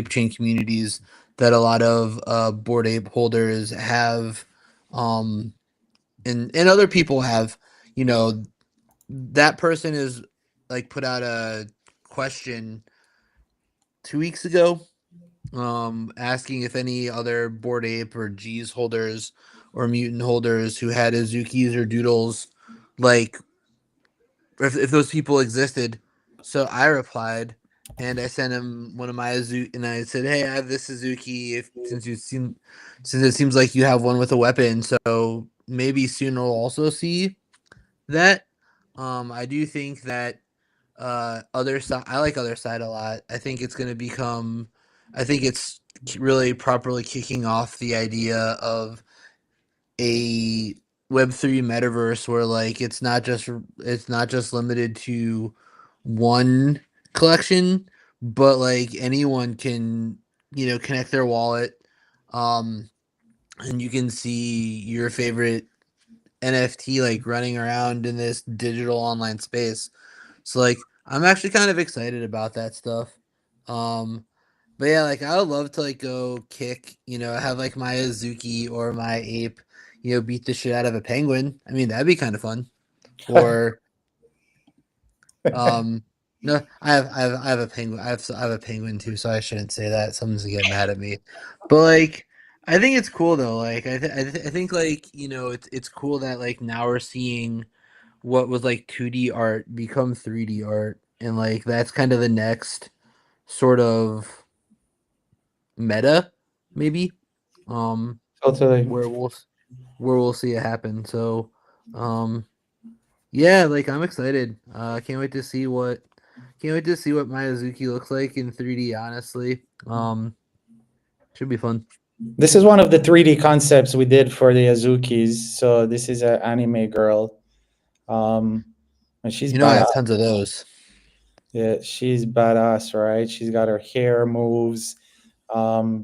chain communities that a lot of board ape holders have. Um, and other people have, you know, that person is like put out a question 2 weeks ago, asking if any other board ape or G's holders or mutant holders who had Azukis or doodles, like if those people existed. So I replied, and I sent him one of my Azuki, and I said, "Hey, I have this Suzuki. Since it seems like you have one with a weapon, so maybe soon we'll also see that." I do think that other side. I like other side a lot. I think it's really properly kicking off the idea of a Web3 metaverse where like it's not just limited to one collection, but like anyone can, connect their wallet, um and you can see your favorite NFT like running around in this digital online space. So like I'm actually kind of excited about that stuff. Um but yeah, like I would love to like go kick, have like my Azuki or my ape, beat the shit out of a penguin. I mean, that'd be kind of fun. Or um no, I have a penguin. I have a penguin too, so I shouldn't say that. Someone's gonna get mad at me. But like I think it's cool though. Like I think like, it's cool that like now we're seeing what was like 2D art become 3D art, and like that's kind of the next sort of meta, maybe, Totally. where we'll see it happen. So um yeah, like I'm excited. Can't wait to see what Miyazuki looks like in 3D, honestly. Should be fun. This is one of the 3D concepts we did for the Azukis. So this is an anime girl. And she's I badass. have tons of those. Yeah, she's badass, right? She's got her hair moves.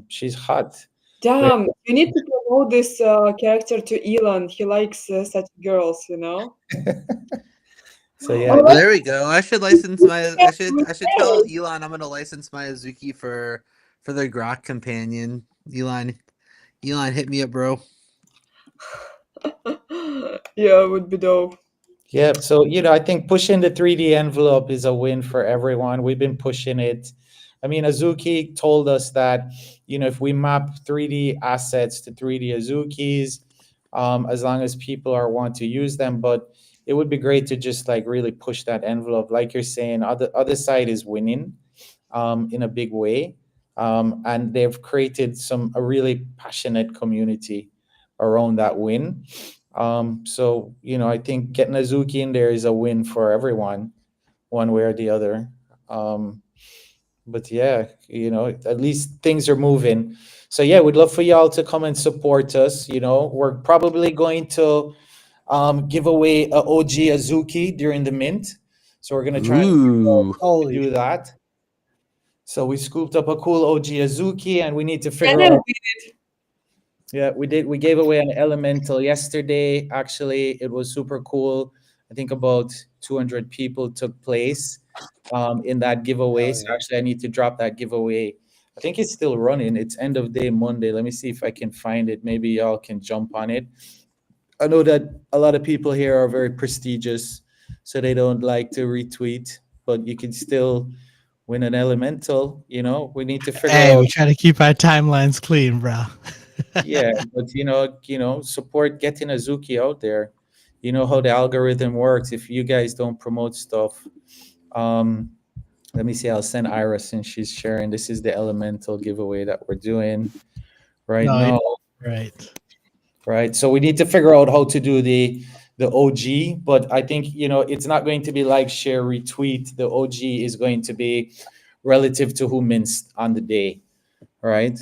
She's hot. Damn, you need to promote this character to Elon. He likes such girls, you know? So yeah, Oh, Well, there we go. I should license my. I should tell hey. Elon I'm gonna license my Azuki for the Grok companion. Elon, hit me up, bro. Yeah, it would be dope. yeah. So I think pushing the 3D envelope is a win for everyone. We've been pushing it. I mean, Azuki told us that if we map 3D assets to 3D Azukis, as long as people are want to use them, but it would be great to just like really push that envelope, like you're saying. Other side is winning, in a big way, and they've created a really passionate community around that win. So I think getting Azuki in there is a win for everyone, one way or the other. But yeah, at least things are moving. So yeah, we'd love for y'all to come and support us. We're probably going to give away a OG Azuki during the mint. So we're gonna try and Ooh. Holy do that. So we scooped up a cool OG Azuki, and we need to figure Can I out. beat it? Yeah, we did. We gave away an elemental yesterday. Actually, it was super cool. I think about 200 people took place in that giveaway. hell So yeah. actually, I need to drop that giveaway. I think it's still running. It's end of day Monday. Let me see if I can find it. Maybe y'all can jump on it. I know that a lot of people here are very prestigious, so they don't like to retweet, but you can still win an elemental. We need to figure Hey, out. we try to keep our timelines clean, bro. Yeah, but support getting Azuki out there. You know how the algorithm works. If you guys don't promote stuff, um, let me see. I'll send Ira since she's sharing. This is the elemental giveaway that we're doing right No, now. right. Right. So we need to figure out how to do the OG, but I think it's not going to be like, share, retweet. The OG is going to be relative to who mints on the day, right?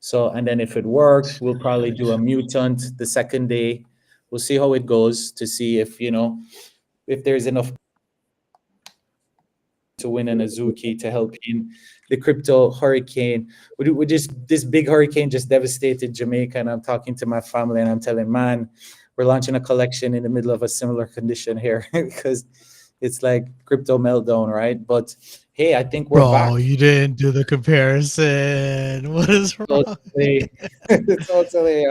So, and then if it works, we'll probably do a mutant the second day. We'll see how it goes to see if there's enough to win an Azuki to help in the crypto hurricane. We just this big hurricane just devastated Jamaica, and I'm talking to my family and I'm telling, man, we're launching a collection in the middle of a similar condition here because it's like crypto meltdown, right? But hey, I think we're back. Bro, you didn't do the comparison. What is wrong? Totally, totally.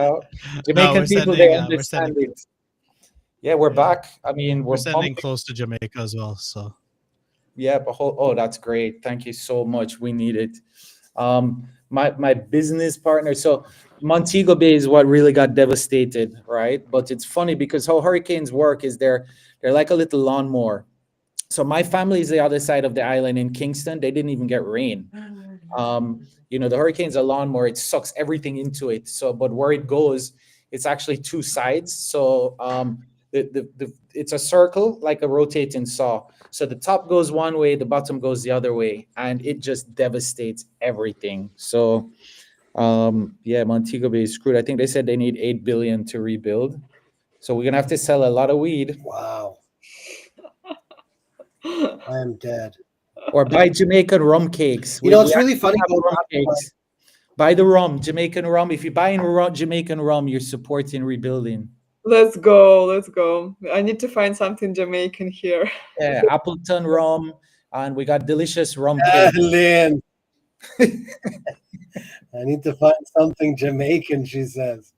Jamaican we're people, sending, they we're understand sending, it. Yeah, we're back. I mean, we're we're sending pumping. close to Jamaica as well. So Yeah, but that's great. Thank you so much. We need it. My business partner. So Montego Bay is what really got devastated, right? But it's funny because how hurricanes work is they're like a little lawnmower. So my family is the other side of the island in Kingston. They didn't even get rain. The hurricane's a lawnmower. It sucks everything into it. So, but where it goes, it's actually two sides. So it's a circle like a rotating saw. So the top goes one way, the bottom goes the other way, and it just devastates everything. So Montego Bay is screwed. I think they said they need 8 billion to rebuild. So we're gonna have to sell a lot of weed. Wow. I am dead. Or buy Jamaican rum cakes. It's really funny. Rum cakes. Buy the rum, Jamaican rum. If you buy in Jamaican rum, you're supporting rebuilding. Let's go. I need to find something Jamaican here. Yeah, Appleton rum, and we got delicious rum cake. Lynn. I need to find something Jamaican, she says.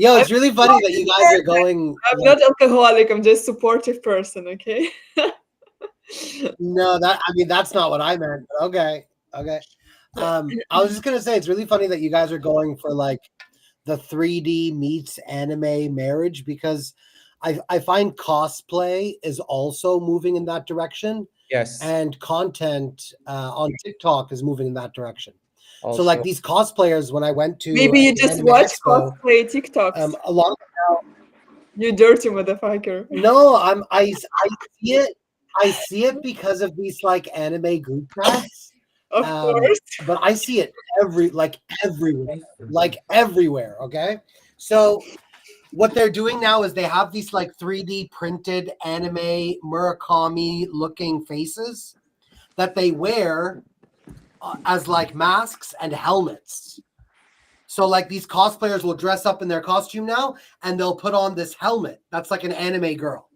It's really funny that you guys are going. I'm not alcoholic. I'm just supportive person. Okay. No, that's not what I meant. But okay. I was just gonna say it's really funny that you guys are going for like the 3D meets anime marriage, because I find cosplay is also moving in that direction. Yes. And content on TikTok is moving in that direction. Also. So like these cosplayers, when I went to maybe you just watch cosplay TikToks. A lot of now, you dirty motherfucker. No, I see it. I see it because of these like anime group chats. Of course. But I see it everywhere. Okay. So what they're doing now is they have these like 3D printed anime Murakami looking faces that they wear as like masks and helmets. So like these cosplayers will dress up in their costume now and they'll put on this helmet that's like an anime girl.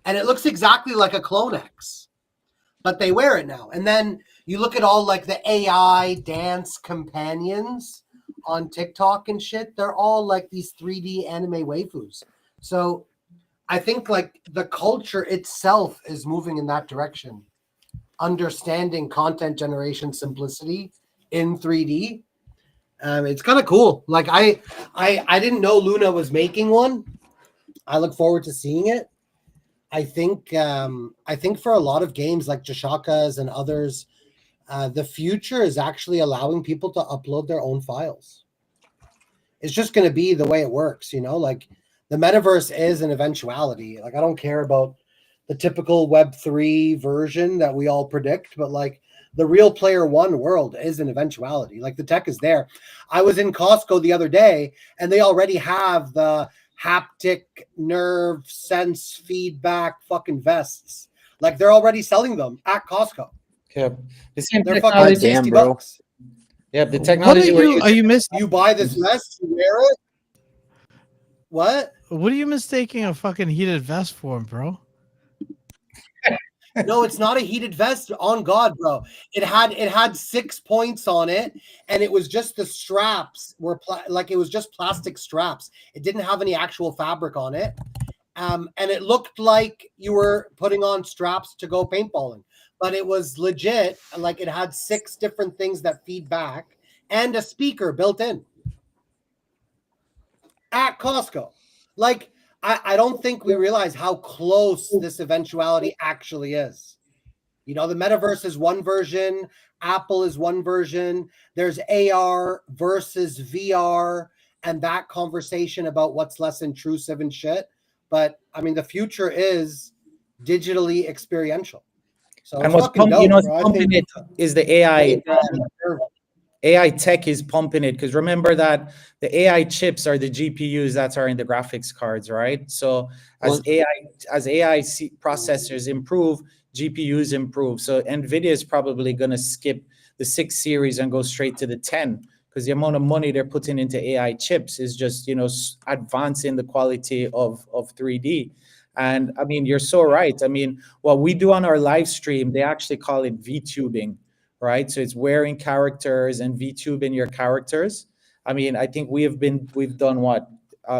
And it looks exactly like a Clonex, but they wear it now. And then you look at all like the AI dance companions on TikTok and shit. They're all like these 3D anime waifus. So I think like the culture itself is moving in that direction. Understanding content generation simplicity in 3D. It's kind of cool. Like I didn't know Luna was making one. I look forward to seeing it. I think for a lot of games like Jashaka's and others, the future is actually allowing people to upload their own files. It's just going to be the way it works, like the metaverse is an eventuality. Like I don't care about the typical Web3 version that we all predict, but like the real player one world is an eventuality. Like the tech is there. I was in Costco the other day and they already have the haptic nerve sense feedback fucking vests. Like they're already selling them at Costco. Yeah, the same they're technology. fucking $60. Yeah, the technology. You buy this vest, you wear it. What? What are you mistaking a fucking heated vest for, bro? No, it's not a heated vest. On God, bro. It had 6 points on it, and it was just the straps were like it was just plastic straps. It didn't have any actual fabric on it. And it looked like you were putting on straps to go paintballing, but it was legit. Like it had 6 different things that feed back and a speaker built in at Costco. Like, I don't think we realize how close this eventuality actually is. You know, the metaverse is one version, Apple is one version, there's AR versus VR, and that conversation about what's less intrusive and shit. But I mean, the future is digitally experiential. So And it's what's fucking dope, what's bro. I pumping think it is the AI. AI. AI tech is pumping it, because remember that the AI chips are the GPUs that are in the graphics cards, right? So as AI processors improve, GPUs improve. So Nvidia is probably going to skip the 6 series and go straight to the 10, because the amount of money they're putting into AI chips is just, advancing the quality of 3D. And I mean, you're so right. I mean, what we do on our live stream, they actually call it VTubing, right? So it's wearing characters and VTubing your characters. I mean, I think we've done what?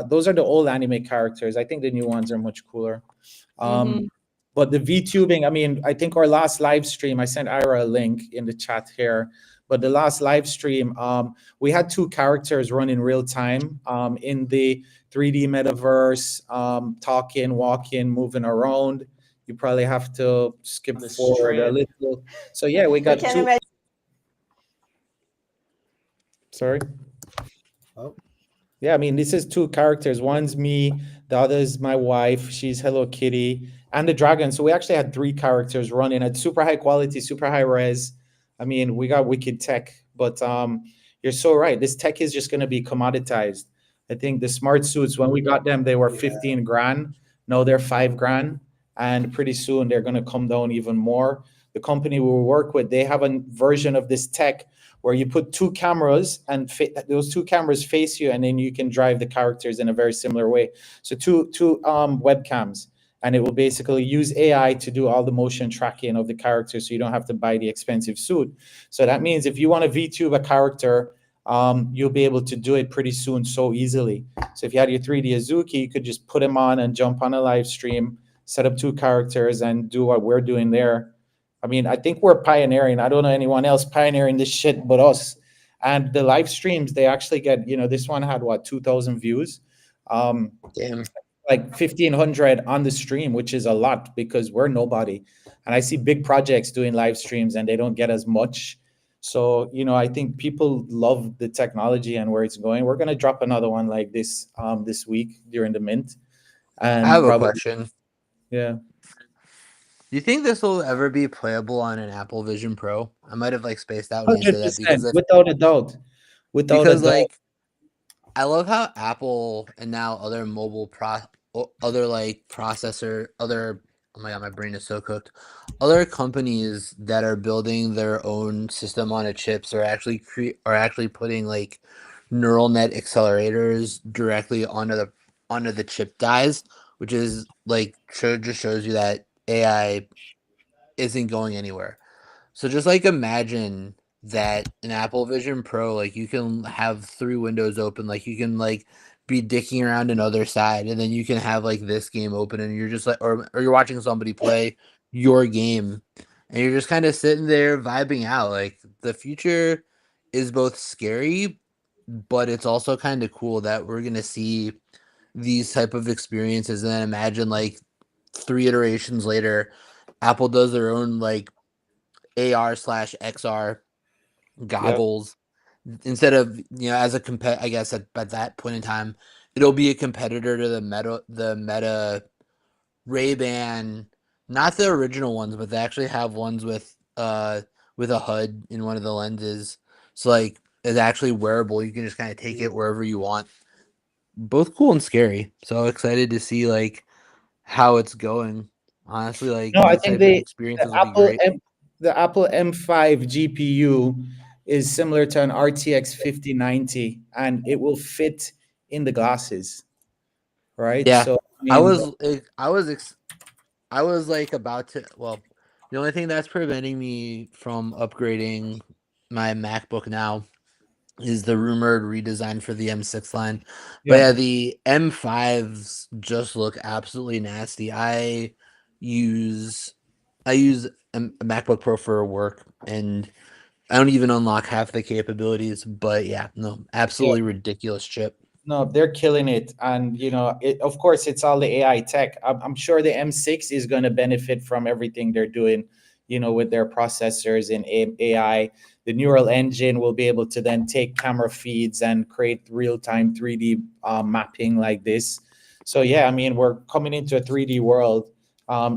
Those are the old anime characters. I think the new ones are much cooler. But the VTubing, I mean, I think our last live stream, I sent Ira a link in the chat here, but the last live stream, we had 2 characters running real time in the 3D metaverse, talking, walking, moving around. You probably have to skip forward a little. So yeah, we got 2. Sorry. Oh. Yeah, I mean, this is 2 characters. One's me, the other is my wife. She's Hello Kitty, and the dragon. So we actually had 3 characters running at super high quality, super high res. I mean, we got wicked tech, but you're so right. This tech is just going to be commoditized. I think the smart suits, when we got them, they were 15 grand. Now they're 5 grand, and pretty soon they're going to come down even more. The company we work with, they have a version of this tech where you put 2 cameras and those 2 cameras face you, and then you can drive the characters in a very similar way. So two webcams, and it will basically use AI to do all the motion tracking of the characters, so you don't have to buy the expensive suit. So that means if you want to VTube a character, you'll be able to do it pretty soon so easily. So if you had your 3D Azuki, you could just put him on and jump on a live stream, set up 2 characters, and do what we're doing there. I mean, I think we're pioneering. I don't know anyone else pioneering this shit but us. And the live streams, they actually get, this one had what, 2,000 views? Damn. Like 1,500 on the stream, which is a lot because we're nobody. And I see big projects doing live streams and they don't get as much. So, I think people love the technology and where it's going. We're going to drop another one like this this week during the mint. And I have a probably, question. yeah. Do you think this will ever be playable on an Apple Vision Pro? I might have spaced out when you said that 100%, without a doubt. Without a doubt. I love how Apple and now other processor, oh my God, my brain is so cooked. Other companies that are building their own system on a chips are actually putting neural net accelerators directly onto the chip dies, which is just shows you that AI isn't going anywhere. So just imagine that an Apple Vision Pro, you can have 3 windows open, you can be dicking around another side, and then you can have this game open, and you're just or you're watching somebody play your game, and you're just kind of sitting there vibing out. The future is both scary, but it's also kind of cool that we're gonna see these type of experiences. And then imagine 3 iterations later, Apple does their own AR/XR goggles. Yep. Instead of as a I guess at that point in time, it'll be a competitor to the Meta Ray-Ban, not the original ones, but they actually have ones with a HUD in one of the lenses. So it's actually wearable. You can just kind of take it wherever you want. Both cool and scary. So excited to see how it's going. Honestly, no, I think the experiences will be great. The Apple M5 GPU is similar to an RTX 5090, and it will fit in the glasses, right? Yeah. So I was about to. Well, The only thing that's preventing me from upgrading my MacBook now is the rumored redesign for the M6 line. But Yeah. yeah, the M5s just look absolutely nasty. Use use a MacBook Pro for work, and I don't even unlock half the capabilities. But yeah, no, Yeah. absolutely ridiculous chip. No, they're killing it, and of course, it's all the AI tech. I'm sure the M6 is going to benefit from everything they're doing, with their processors and AI. The neural engine will be able to then take camera feeds and create real-time 3D mapping like this. So yeah, I mean, we're coming into a 3D world.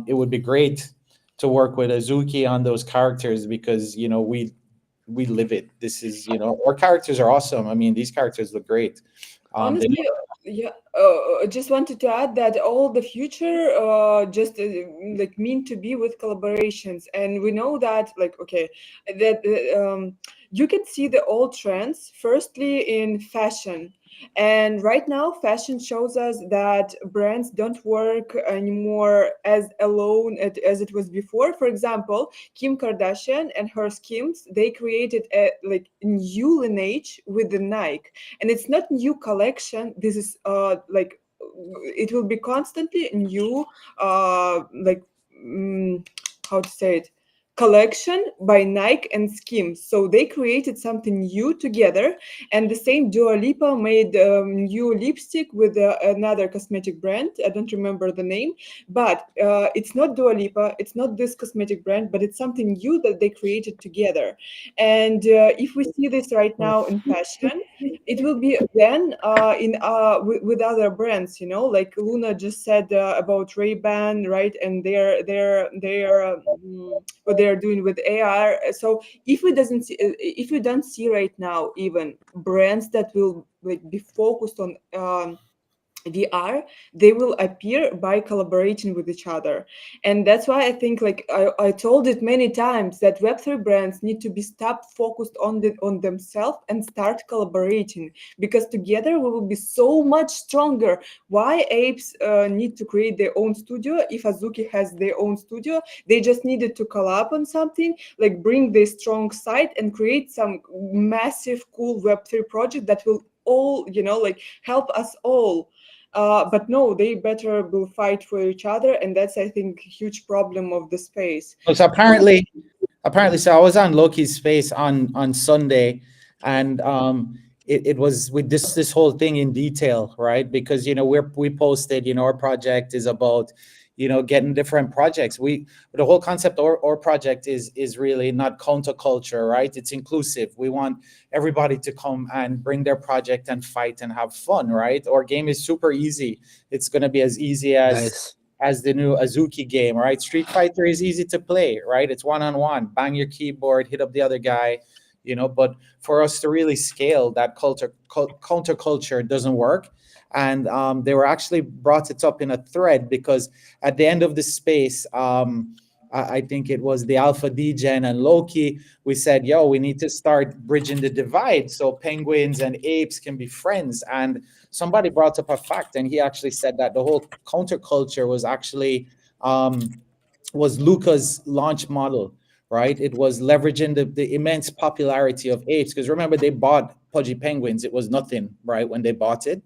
It would be great to work with Azuki on those characters because we live it. This is our characters are awesome. I mean, these characters look great. They Honestly, yeah, just wanted to add that all the future just like mean to be with collaborations, and we know that like okay, that you can see the old trends firstly in fashion, and right now fashion shows us that brands don't work anymore as alone as it was before. For example, Kim Kardashian and her Skims, they created a like new lineage with the Nike, and it's not new collection. This is like it will be constantly new like how to say it, collection by Nike and Skims. So they created something new together. And the same Dua Lipa made new lipstick with another cosmetic brand. I don't remember the name, but it's not Dua Lipa, it's not this cosmetic brand, but it's something new that they created together. And if we see this right now in fashion, it will be then in with other brands, like Luna just said about Ray-Ban, right? And what they're doing with AR. So if we don't see right now even brands that will like be focused on VR, they will appear by collaborating with each other. And that's why I think, like I told it many times, that Web3 brands need to be stopped focused on themselves and start collaborating, because together we will be so much stronger. Why apes need to create their own studio if Azuki has their own studio? They just needed to collab on something, like bring their strong side and create some massive, cool Web3 project that will all, like help us all. But no, they better will fight for each other, and that's, I think, huge problem of the space. So apparently, so I was on Loki's space on Sunday, and it was with this whole thing in detail, right? Because we posted, our project is about getting different projects. The whole concept of our project is really not counterculture, right? It's inclusive. We want everybody to come and bring their project and fight and have fun, right? Our game is super easy. It's going to be as easy Nice. as the new Azuki game, right? Street Fighter is easy to play, right? It's one-on-one. Bang your keyboard, hit up the other guy, But for us to really scale, that counterculture doesn't work. And they were actually brought it up in a thread because at the end of the space, I think it was the Alpha Degen and Loki. We said, yo, we need to start bridging the divide so penguins and apes can be friends. And somebody brought up a fact, and he actually said that the whole counterculture was actually was Luca's launch model, right? It was leveraging the immense popularity of apes. Because remember, they bought Pudgy Penguins. It was nothing, right, when they bought it.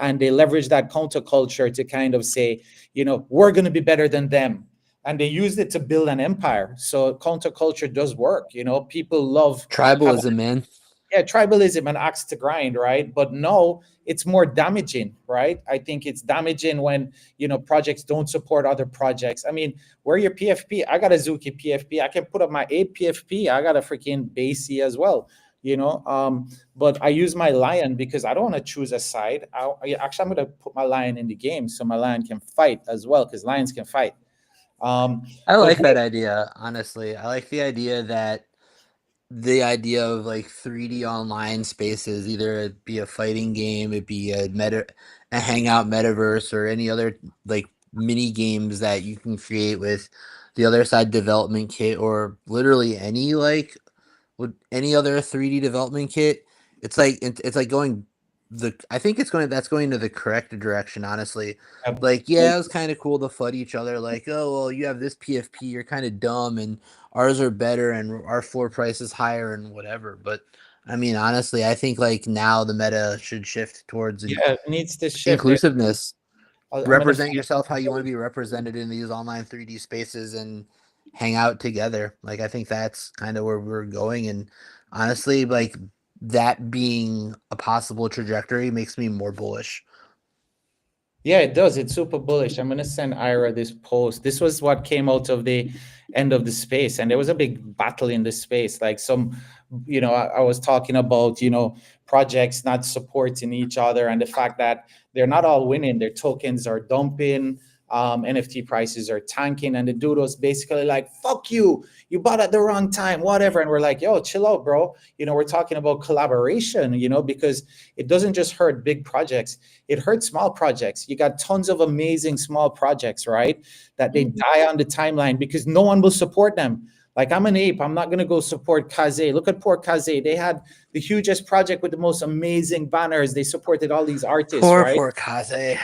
And they leveraged that counterculture to kind of say, we're going to be better than them. And they used it to build an empire. So counterculture does work. People love Tribalism, man. tribalism and axe to grind, right? But no, it's more damaging, right? I think it's damaging when projects don't support other projects. I mean, where your PFP? I got a Zuki PFP. I can put up my PFP. I got a freaking Basie as well. But I use my lion because I don't want to choose a side. Actually, I'm going to put my lion in the game so my lion can fight as well, because lions can fight. I like that idea, honestly. I like the idea of like 3D online spaces, either it be a fighting game, it be a hangout metaverse, or any other like mini games that you can create with the other side development kit, or literally any other 3D development kit. It's like going I think that's going to the correct direction, honestly. Yep. Like, yeah, it was kind of cool to flood each other. Like, oh well, you have this PFP, you're kind of dumb, and ours are better, and our floor price is higher, and whatever. But I mean, honestly, I think like now the meta should shift towards Yeah, it needs to shift. inclusiveness. I'm gonna Represent yourself how you want to be represented in these online 3D spaces and hang out together. Like, I think that's kind of where we're going. And honestly, like that being a possible trajectory makes me more bullish. Yeah, it does. It's super bullish. I'm gonna send Ira this post. This was what came out of the end of the space, and there was a big battle in the space. Like some, I was talking about, projects not supporting each other, and the fact that they're not all winning. Their tokens are dumping. NFT prices are tanking, and the dude was basically like, "Fuck you! You bought at the wrong time, whatever." And we're like, "Yo, chill out, bro. We're talking about collaboration. Because it doesn't just hurt big projects; it hurts small projects. You got tons of amazing small projects, right? That they die on the timeline because no one will support them." Like, I'm an ape. I'm not gonna go support Kaze. Look at poor Kaze. They had the hugest project with the most amazing banners. They supported all these artists, right? Poor Kaze.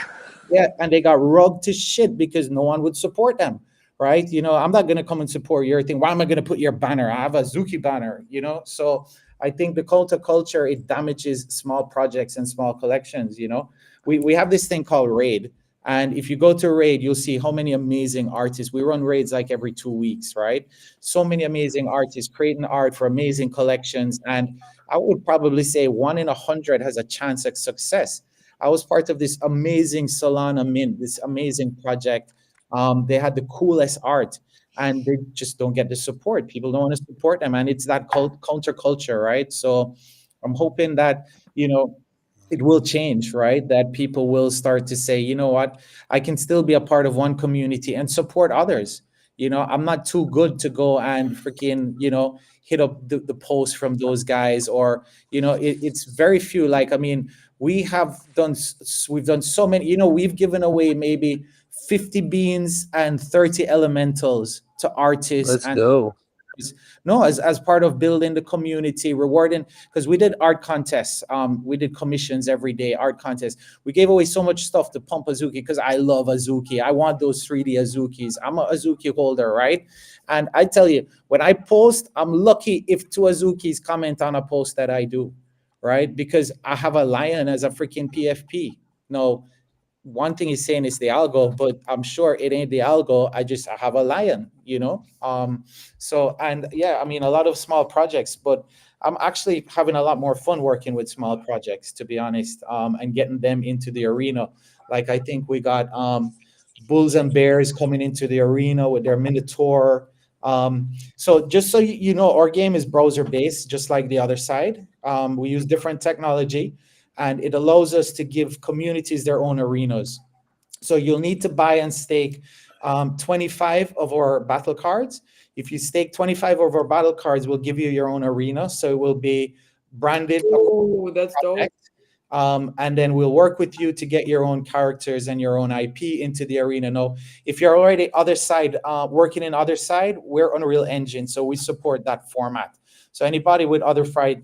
Yeah, and they got rugged to shit because no one would support them, right? I'm not going to come and support your thing. Why am I going to put your banner? I have a Azuki banner, So I think the cult of culture, it damages small projects and small collections. We have this thing called Raid. And if you go to Raid, you'll see how many amazing artists. We run raids like every 2 weeks, right? So many amazing artists creating art for amazing collections. And I would probably say 1 in 100 has a chance at success. I was part of this amazing Solana Mint, this amazing project. They had the coolest art, and they just don't get the support. People don't want to support them, and it's that counterculture, right? So I'm hoping that it will change, right? That people will start to say, you know what, I can still be a part of one community and support others. I'm not too good to go and freaking, hit up the post from those guys, or it's very few. Like, I mean, we've done so many. We've given away maybe 50 beans and 30 elementals to artists. Let's go. No, as part of building the community, rewarding, because we did art contests. We did commissions every day, art contests. We gave away so much stuff to pump Azuki because I love Azuki. I want those 3D Azukis. I'm a Azuki holder, right? And I tell you, when I post, I'm lucky if 2 Azukis comment on a post that I do, right? Because I have a lion as a freaking PFP. No, one thing he's saying is the algo, but I'm sure it ain't the algo. I have a lion, So, and yeah, I mean, a lot of small projects, but I'm actually having a lot more fun working with small projects, to be honest, and getting them into the arena. Like, I think we got Bulls and Bears coming into the arena with their Minotaur. So just so you know, our game is browser based, just like the other side. We use different technology, and it allows us to give communities their own arenas. So you'll need to buy and stake 25 of our battle cards. If you stake 25 of our battle cards, we'll give you your own arena. So it will be branded. Oh, that's dope. And then we'll work with you to get your own characters and your own IP into the arena. Now, if you're already other side, working in other side, we're Unreal Engine, so we support that format. So anybody with other side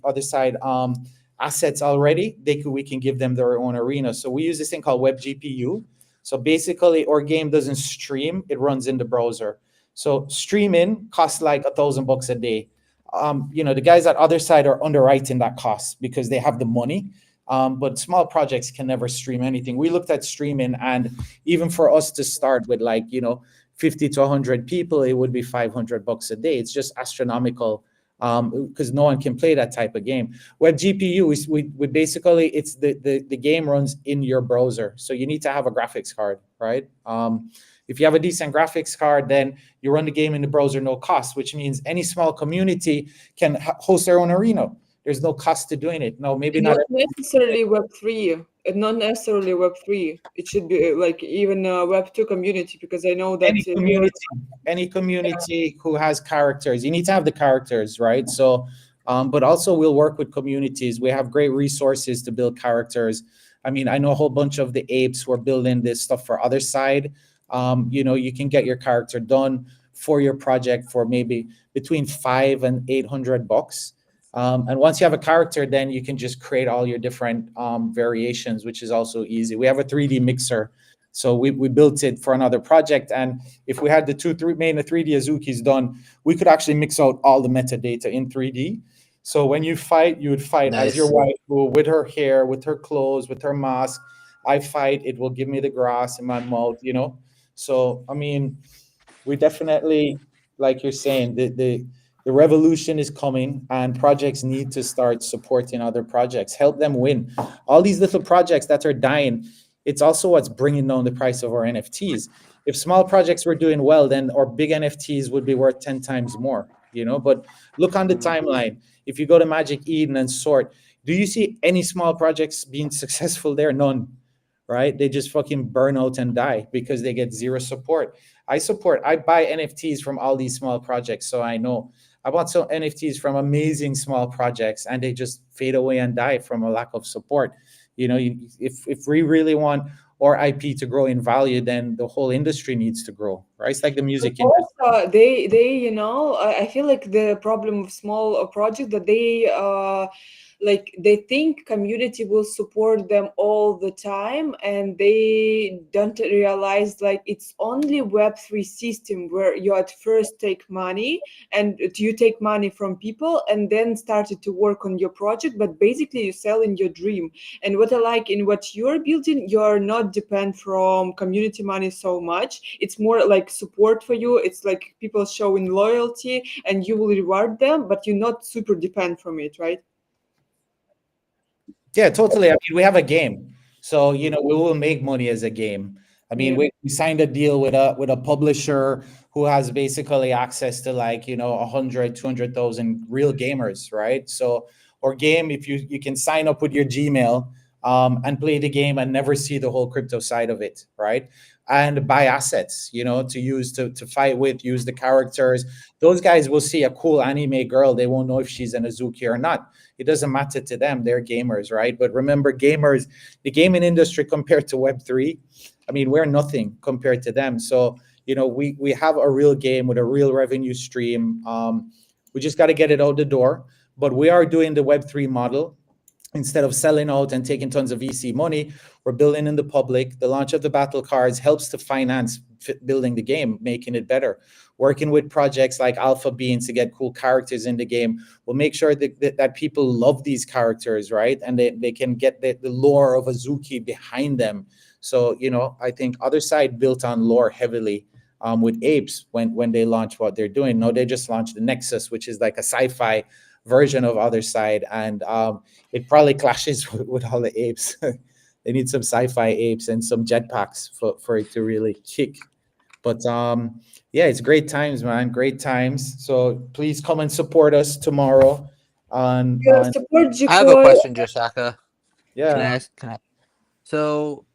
assets already, we can give them their own arena. So we use this thing called Web GPU. So basically, our game doesn't stream; it runs in the browser. So streaming costs like $1,000 a day. The guys at other side are underwriting that cost because they have the money. But small projects can never stream anything. We looked at streaming, and even for us to start with 50 to 100 people, it would be $500 a day. It's just astronomical because no one can play that type of game. Web GPU is we basically, it's the game runs in your browser, so you need to have a graphics card, right? If you have a decent graphics card, then you run the game in the browser, no cost, which means any small community can host their own arena. There's no cost to doing it. No, maybe not necessarily Web3. Not necessarily Web3. It should be even Web2 community, because I know that any community who has characters, you need to have the characters, right? So, but also we'll work with communities. We have great resources to build characters. I mean, I know a whole bunch of the apes who are building this stuff for other side. You can get your character done for your project for maybe between $500 and $800. And once you have a character, then you can just create all your different variations, which is also easy. We have a 3D mixer. So we built it for another project. And if we had the 3D Azukis done, we could actually mix out all the metadata in 3D. So when you fight, you would fight as your Nice. waifu with her hair, with her clothes, with her mask. I fight, it will give me the grass in my mouth, you know? So, I mean, we definitely, like you're saying, the revolution is coming and projects need to start supporting other projects, help them win. All these little projects that are dying, it's also what's bringing down the price of our NFTs. If small projects were doing well, then our big NFTs would be worth 10 times more, you know? But look on the timeline. If you go to Magic Eden and Sort, do you see any small projects being successful there? None, right? They just fucking burn out and die because they get zero support. I buy NFTs from all these small projects, so I know. I bought some NFTs from amazing small projects and they just fade away and die from a lack of support. You know, if we really want our IP to grow in value, then the whole industry needs to grow, right? It's like the music industry. They I feel like the problem of small project that they think community will support them all the time, and they don't realize like it's only Web3 system where you at first take money, and you take money from people and then started to work on your project, but basically you're selling your dream. And what I like in what you're building, you're not depend from community money so much. It's more like support for you. It's like people showing loyalty and you will reward them, but you're not super depend from it, right? Yeah, totally. I mean, we have a game, so you know we will make money as a game. I mean, Yeah. we signed a deal with a publisher who has basically access to like 100, 200,000 real gamers, right? So or game, if you can sign up with your Gmail and play the game and never see the whole crypto side of it, right? And buy assets, to use to fight with, use the characters. Those guys will see a cool anime girl. They won't know if she's an Azuki or not. It doesn't matter to them. They're gamers, right? But remember, gamers, the gaming industry compared to Web3, I mean, we're nothing compared to them. So, we have a real game with a real revenue stream. We just got to get it out the door. But we are doing the Web3 model. Instead of selling out and taking tons of VC money, we're building in the public. The launch of the battle cards helps to finance building the game, making it better. Working with projects like Alpha Beans to get cool characters in the game will make sure that people love these characters, right? And they can get the lore of Azuki behind them. So, I think Other Side built on lore heavily with Apes when they launched what they're doing. No, they just launched the Nexus, which is like a sci-fi version of Other Side. And it probably clashes with all the apes. They need some sci-fi apes and some jetpacks for it to really kick. But yeah, it's great times, man. Great times. So please come and support us tomorrow. Support I have a Jikoi. question, Josaka. Yeah. Can I ask? So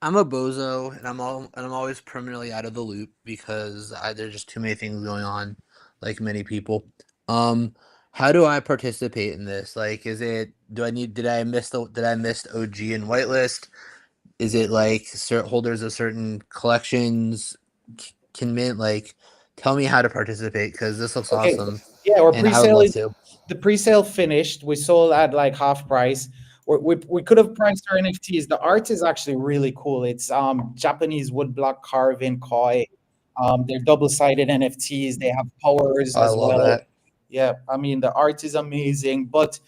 I'm a bozo, and I'm always permanently out of the loop because there's just too many things going on, like many people. How do I participate in this? Like, did I miss OG and whitelist? Is it like holders of certain collections can mint? Like, tell me how to participate because this looks Okay. awesome. Yeah, our and I would pre-sale love is to. the pre-sale finished. We sold at like half price. We could have priced our NFTs. The art is actually really cool. It's Japanese woodblock carving koi. They're double-sided NFTs. They have powers I as love well. that. Yeah, I mean the art is amazing, but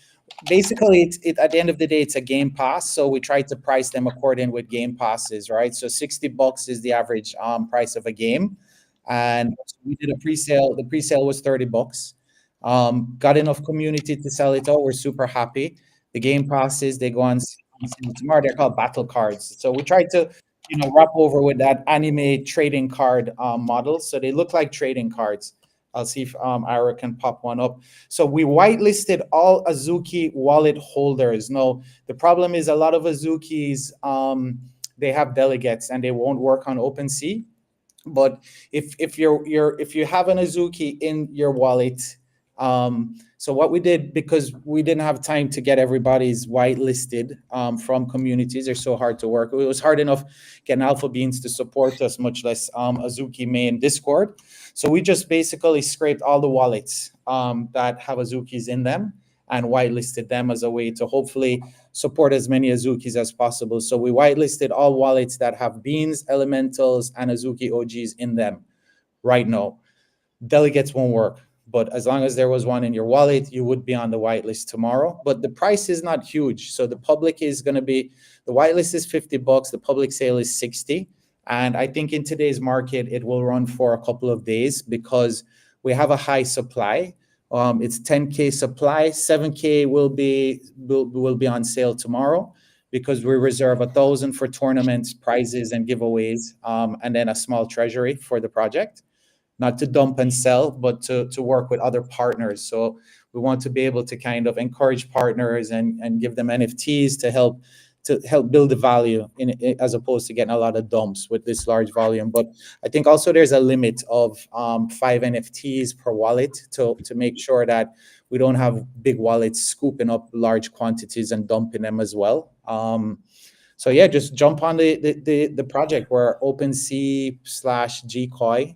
basically it at the end of the day it's a game pass, so we try to price them according with game passes, right? So $60 is the average price of a game, and we did a pre-sale. The pre-sale was $30. Got enough community to sell it out. We're super happy. The game passes, they go on sale tomorrow. They're called battle cards. So we tried to wrap over with that anime trading card model, so they look like trading cards. I'll see if Ira can pop one up. So we whitelisted all Azuki wallet holders. No, the problem is a lot of Azukis, they have delegates and they won't work on OpenSea. But if you have an Azuki in your wallet, so what we did, because we didn't have time to get everybody's whitelisted from communities, they're so hard to work. It was hard enough getting Alpha Beans to support us, much less Azuki main Discord. So we just basically scraped all the wallets that have Azukis in them, and whitelisted them as a way to hopefully support as many Azukis as possible. So we whitelisted all wallets that have beans, elementals, and Azuki OGs in them right now. Delegates won't work, but as long as there was one in your wallet, you would be on the whitelist tomorrow. But the price is not huge. So the public is going to be, the whitelist is $50, the public sale is 60. And I think in today's market, it will run for a couple of days because we have a high supply. It's 10K supply, 7K will be on sale tomorrow because we reserve 1,000 for tournaments, prizes, and giveaways, and then a small treasury for the project. Not to dump and sell, but to work with other partners. So we want to be able to kind of encourage partners and give them NFTs to help build the value as opposed to getting a lot of dumps with this large volume. But I think also there's a limit of 5 NFTs per wallet to make sure that we don't have big wallets scooping up large quantities and dumping them as well. So yeah, just jump on the project. We're OpenSea/Gcoin.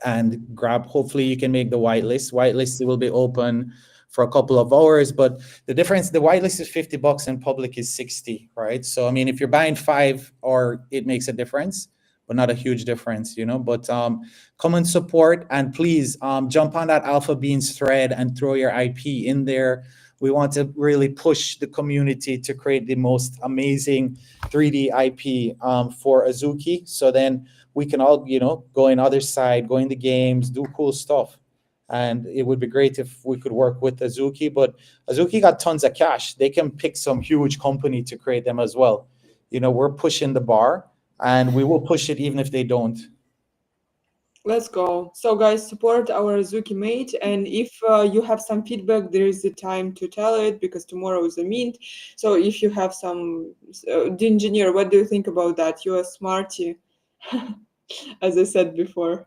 And grab, hopefully you can make the whitelist. Whitelist will be open for a couple of hours, but the difference, the whitelist is $50 and public is 60, right? So I mean, if you're buying 5, or it makes a difference, but not a huge difference, you know. But come and support, and please jump on that Alpha Beans thread and throw your IP in there. We want to really push the community to create the most amazing 3D IP for Azuki. So then we can all, you know, go in other side, go in the games, do cool stuff. And it would be great if we could work with Azuki, but Azuki got tons of cash. They can pick some huge company to create them as well. You know, we're pushing the bar, and we will push it even if they don't. Let's go. So guys, support our Azuki mate, and if you have some feedback, there is the time to tell it because tomorrow is the mint. So if you have some, the engineer, what do you think about that? You're a smarty, as I said before.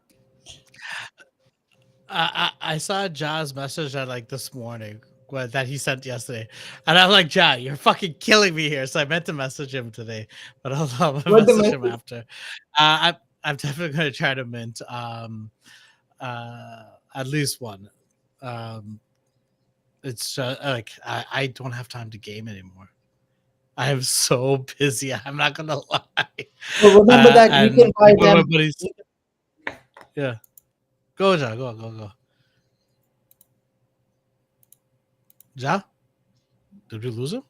I saw Ja's message at like this morning that he sent yesterday, and I'm like, Ja, you're fucking killing me here. So I meant to message him today, but I'll message him after. I'm definitely going to try to mint at least one. It's like I don't have time to game anymore. I am so busy. I'm not gonna lie. Well, remember that you can buy them. Yeah, go Ja, go. Ja, did we lose him?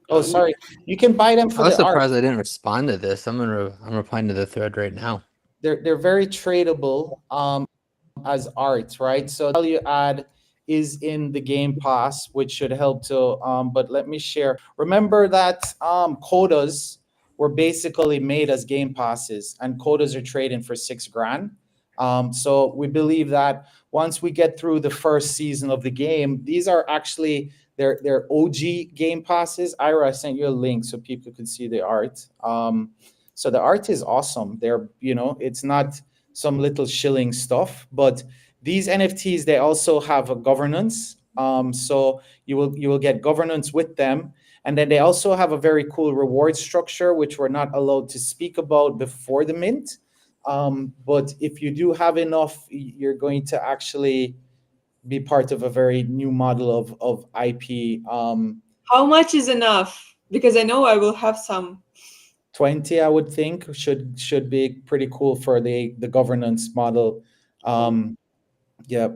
Oh, sorry. You can buy them for I was the art. surprised I didn't respond to this. I'm replying to the thread right now. They're very tradable as art, right? So value add is in the Game Pass, which should help to. But let me share. Remember that quotas were basically made as Game Passes, and quotas are trading for $6,000. So we believe that once we get through the first season of the game, these are actually they're OG Game Passes. Ira, I sent you a link so people could see the art. So the art is awesome. They're, you know, it's not some little shilling stuff, but these NFTs, they also have a governance. So you will get governance with them. And then they also have a very cool reward structure, which we're not allowed to speak about before the mint. But if you do have enough, you're going to actually be part of a very new model of IP. How much is enough? Because I know I will have some. 20, I would think, should be pretty cool for the governance model. Yeah,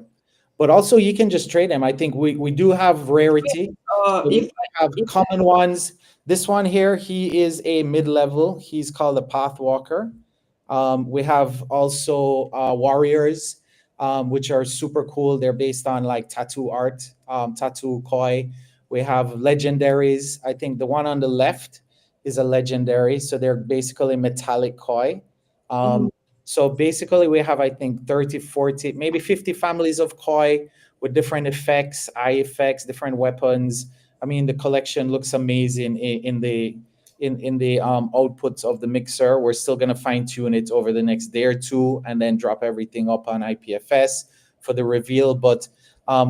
but also you can just trade them. I think we do have rarity. So we have common ones. This one here, he is a mid-level. He's called a Pathwalker. We have also warriors, which are super cool. They're based on like tattoo art, tattoo koi. We have legendaries. I think the one on the left is a legendary. So they're basically metallic koi. So basically we have, I think, 30, 40, maybe 50 families of koi with different effects, eye effects, different weapons. I mean, the collection looks amazing in the outputs of the mixer. We're still going to fine tune it over the next day or two and then drop everything up on IPFS for the reveal. But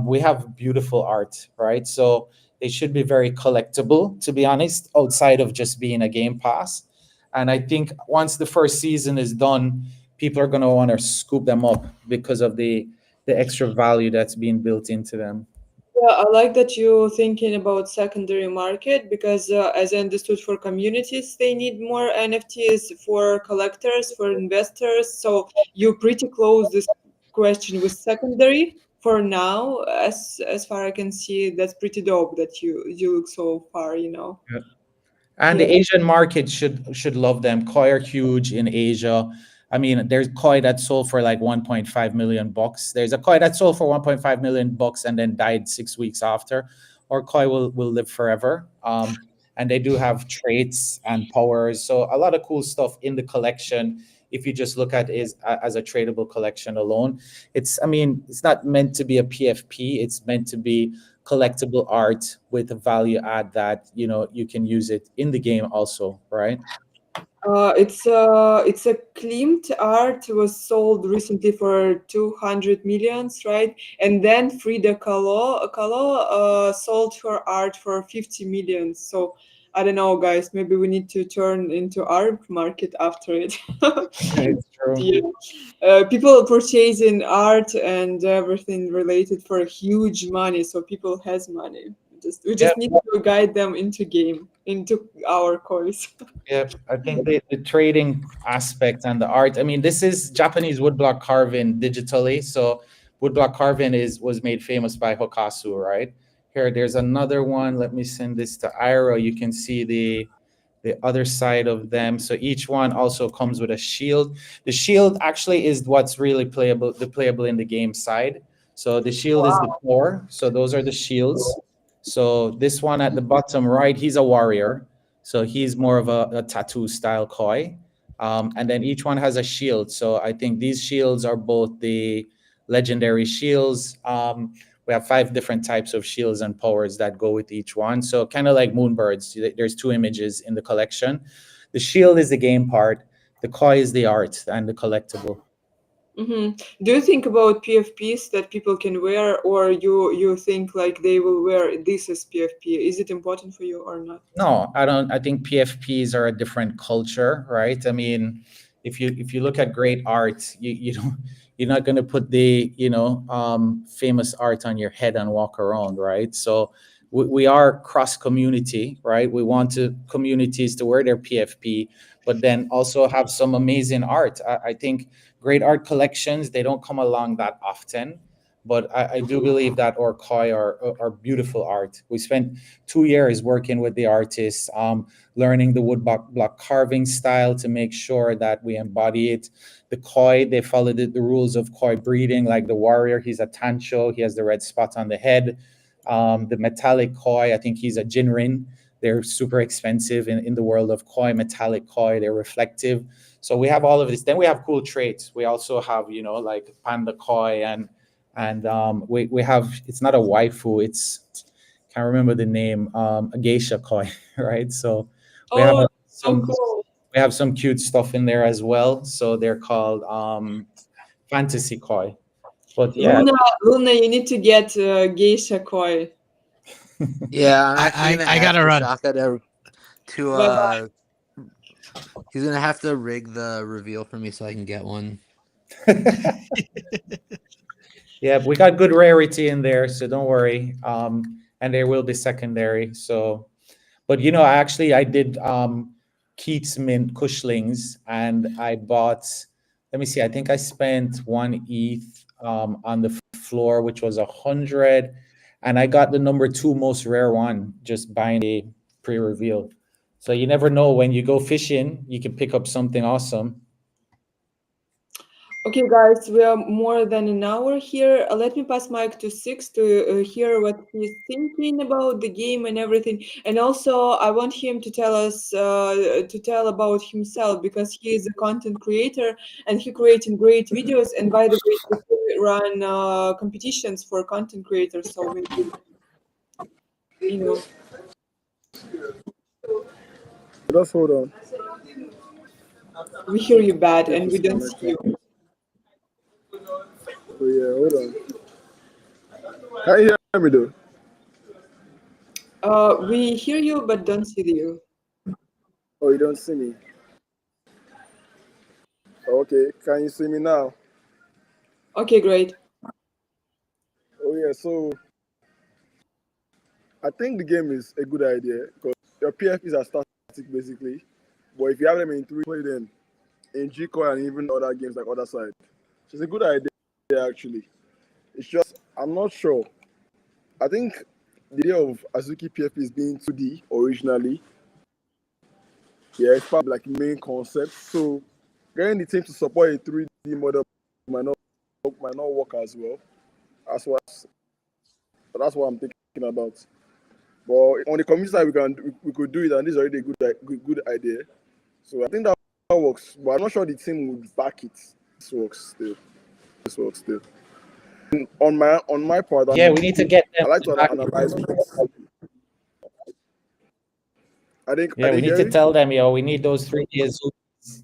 we have beautiful art, right? So they should be very collectible, to be honest, outside of just being a Game Pass. And I think once the first season is done, people are going to want to scoop them up because of the the extra value that's being built into them. Yeah, I like that you're thinking about secondary market because, as I understood, for communities they need more NFTs, for collectors, for investors. So you pretty close this question with secondary for now. As far I can see, that's pretty dope that you look so far. Yeah. And Yeah. the Asian market should love them. Koi are huge in Asia. I mean, there's koi that sold for like 1.5 million bucks. There's a koi that sold for 1.5 million bucks and then died 6 weeks after. Or koi will live forever. And they do have traits and powers. So a lot of cool stuff in the collection. If you just look at it as a tradable collection alone, I mean, it's not meant to be a PFP. It's meant to be collectible art with a value add that you can use it in the game also, right? It's a Klimt art was sold recently for 200 millions, right? And then Frida Kahlo sold her art for 50 millions. So I don't know, guys. Maybe we need to turn into art market after it. It's true. Yeah. People purchasing art and everything related for huge money. So people has money. We Yeah, just need to guide them into our coins. yeah. I think the trading aspect and the art. I mean, this is Japanese woodblock carving digitally. So woodblock carving was made famous by Hokasu, right? Here, there's another one. Let me send this to Ira. You can see the other side of them. So each one also comes with a shield. The shield actually is what's really playable in the game side. So the shield is the core. So those are the shields. So this one at the bottom right, he's a warrior. So he's more of a tattoo style koi. And then each one has a shield. So I think these shields are both the legendary shields. We have 5 different types of shields and powers that go with each one. So kind of like moonbirds, there's 2 images in the collection. The shield is the game part. The koi is the art and the collectible. Do you think about PFPs that people can wear, or you think like they will wear this as PFP? Is it important for you or not? No, I don't. I think PFPs are a different culture, right? I mean, if you look at great art, you don't you're not going to put the famous art on your head and walk around, right? So we are cross community, right? We want communities to wear their PFP, but then also have some amazing art. I think great art collections, they don't come along that often. But I do believe that our koi are beautiful art. We spent 2 years working with the artists, learning the woodblock carving style to make sure that we embody it. The koi, they followed the rules of koi breeding, like the warrior, he's a tancho, he has the red spot on the head. The metallic koi, I think he's a jinrin. They're super expensive in the world of koi, metallic koi, they're reflective. So we have all of this. Then we have cool traits. We also have, like panda koi and we have, it's not a waifu, can't remember the name, a geisha koi, right? So we have Oh, so some cool. we have some cute stuff in there as well. So they're called fantasy koi. But yeah, Luna, you need to get geisha koi. Yeah, I'm actually gonna I ask gotta run. Shaka to Bye-bye. he's gonna have to rig the reveal for me so I can get one. yeah, we got good rarity in there, so don't worry. And there will be secondary. So, but I did Keats Mint Cushlings, and I bought. Let me see. I think I spent 1 ETH on the floor, which was 100, and I got the number 2 most rare one just buying a pre-reveal. So you never know, when you go fishing, you can pick up something awesome. Okay, guys, we are more than an hour here. Let me pass mic to Six to hear what he's thinking about the game and everything. And also, I want him to tell about himself, because he is a content creator and he creating great videos. And by the way, he run competitions for content creators. So maybe, Just hold on. we hear you bad and we don't see you. So yeah, hold on. Can you hear me though? We hear you but don't see you. Oh, you don't see me. Okay, can you see me now? Okay, great. yeah, so I think the game is a good idea because your PFPs are static basically, but if you have them in three, play them in G-Core and even other games like other side. It's a good idea actually. It's just I'm not sure. I think the idea of Azuki PFPs being 2D originally, yeah, it's part of like main concept. So getting the team to support a 3D model might not work as well. That's what I'm thinking about. But on the community side, we could do it, and this is already a good idea. So I think that works, but I'm not sure the team would back it. This works still. And on my part, Yeah, we need to get I them like to to back. analyze things. Yeah, we need to tell them, we need those 3D Azukis.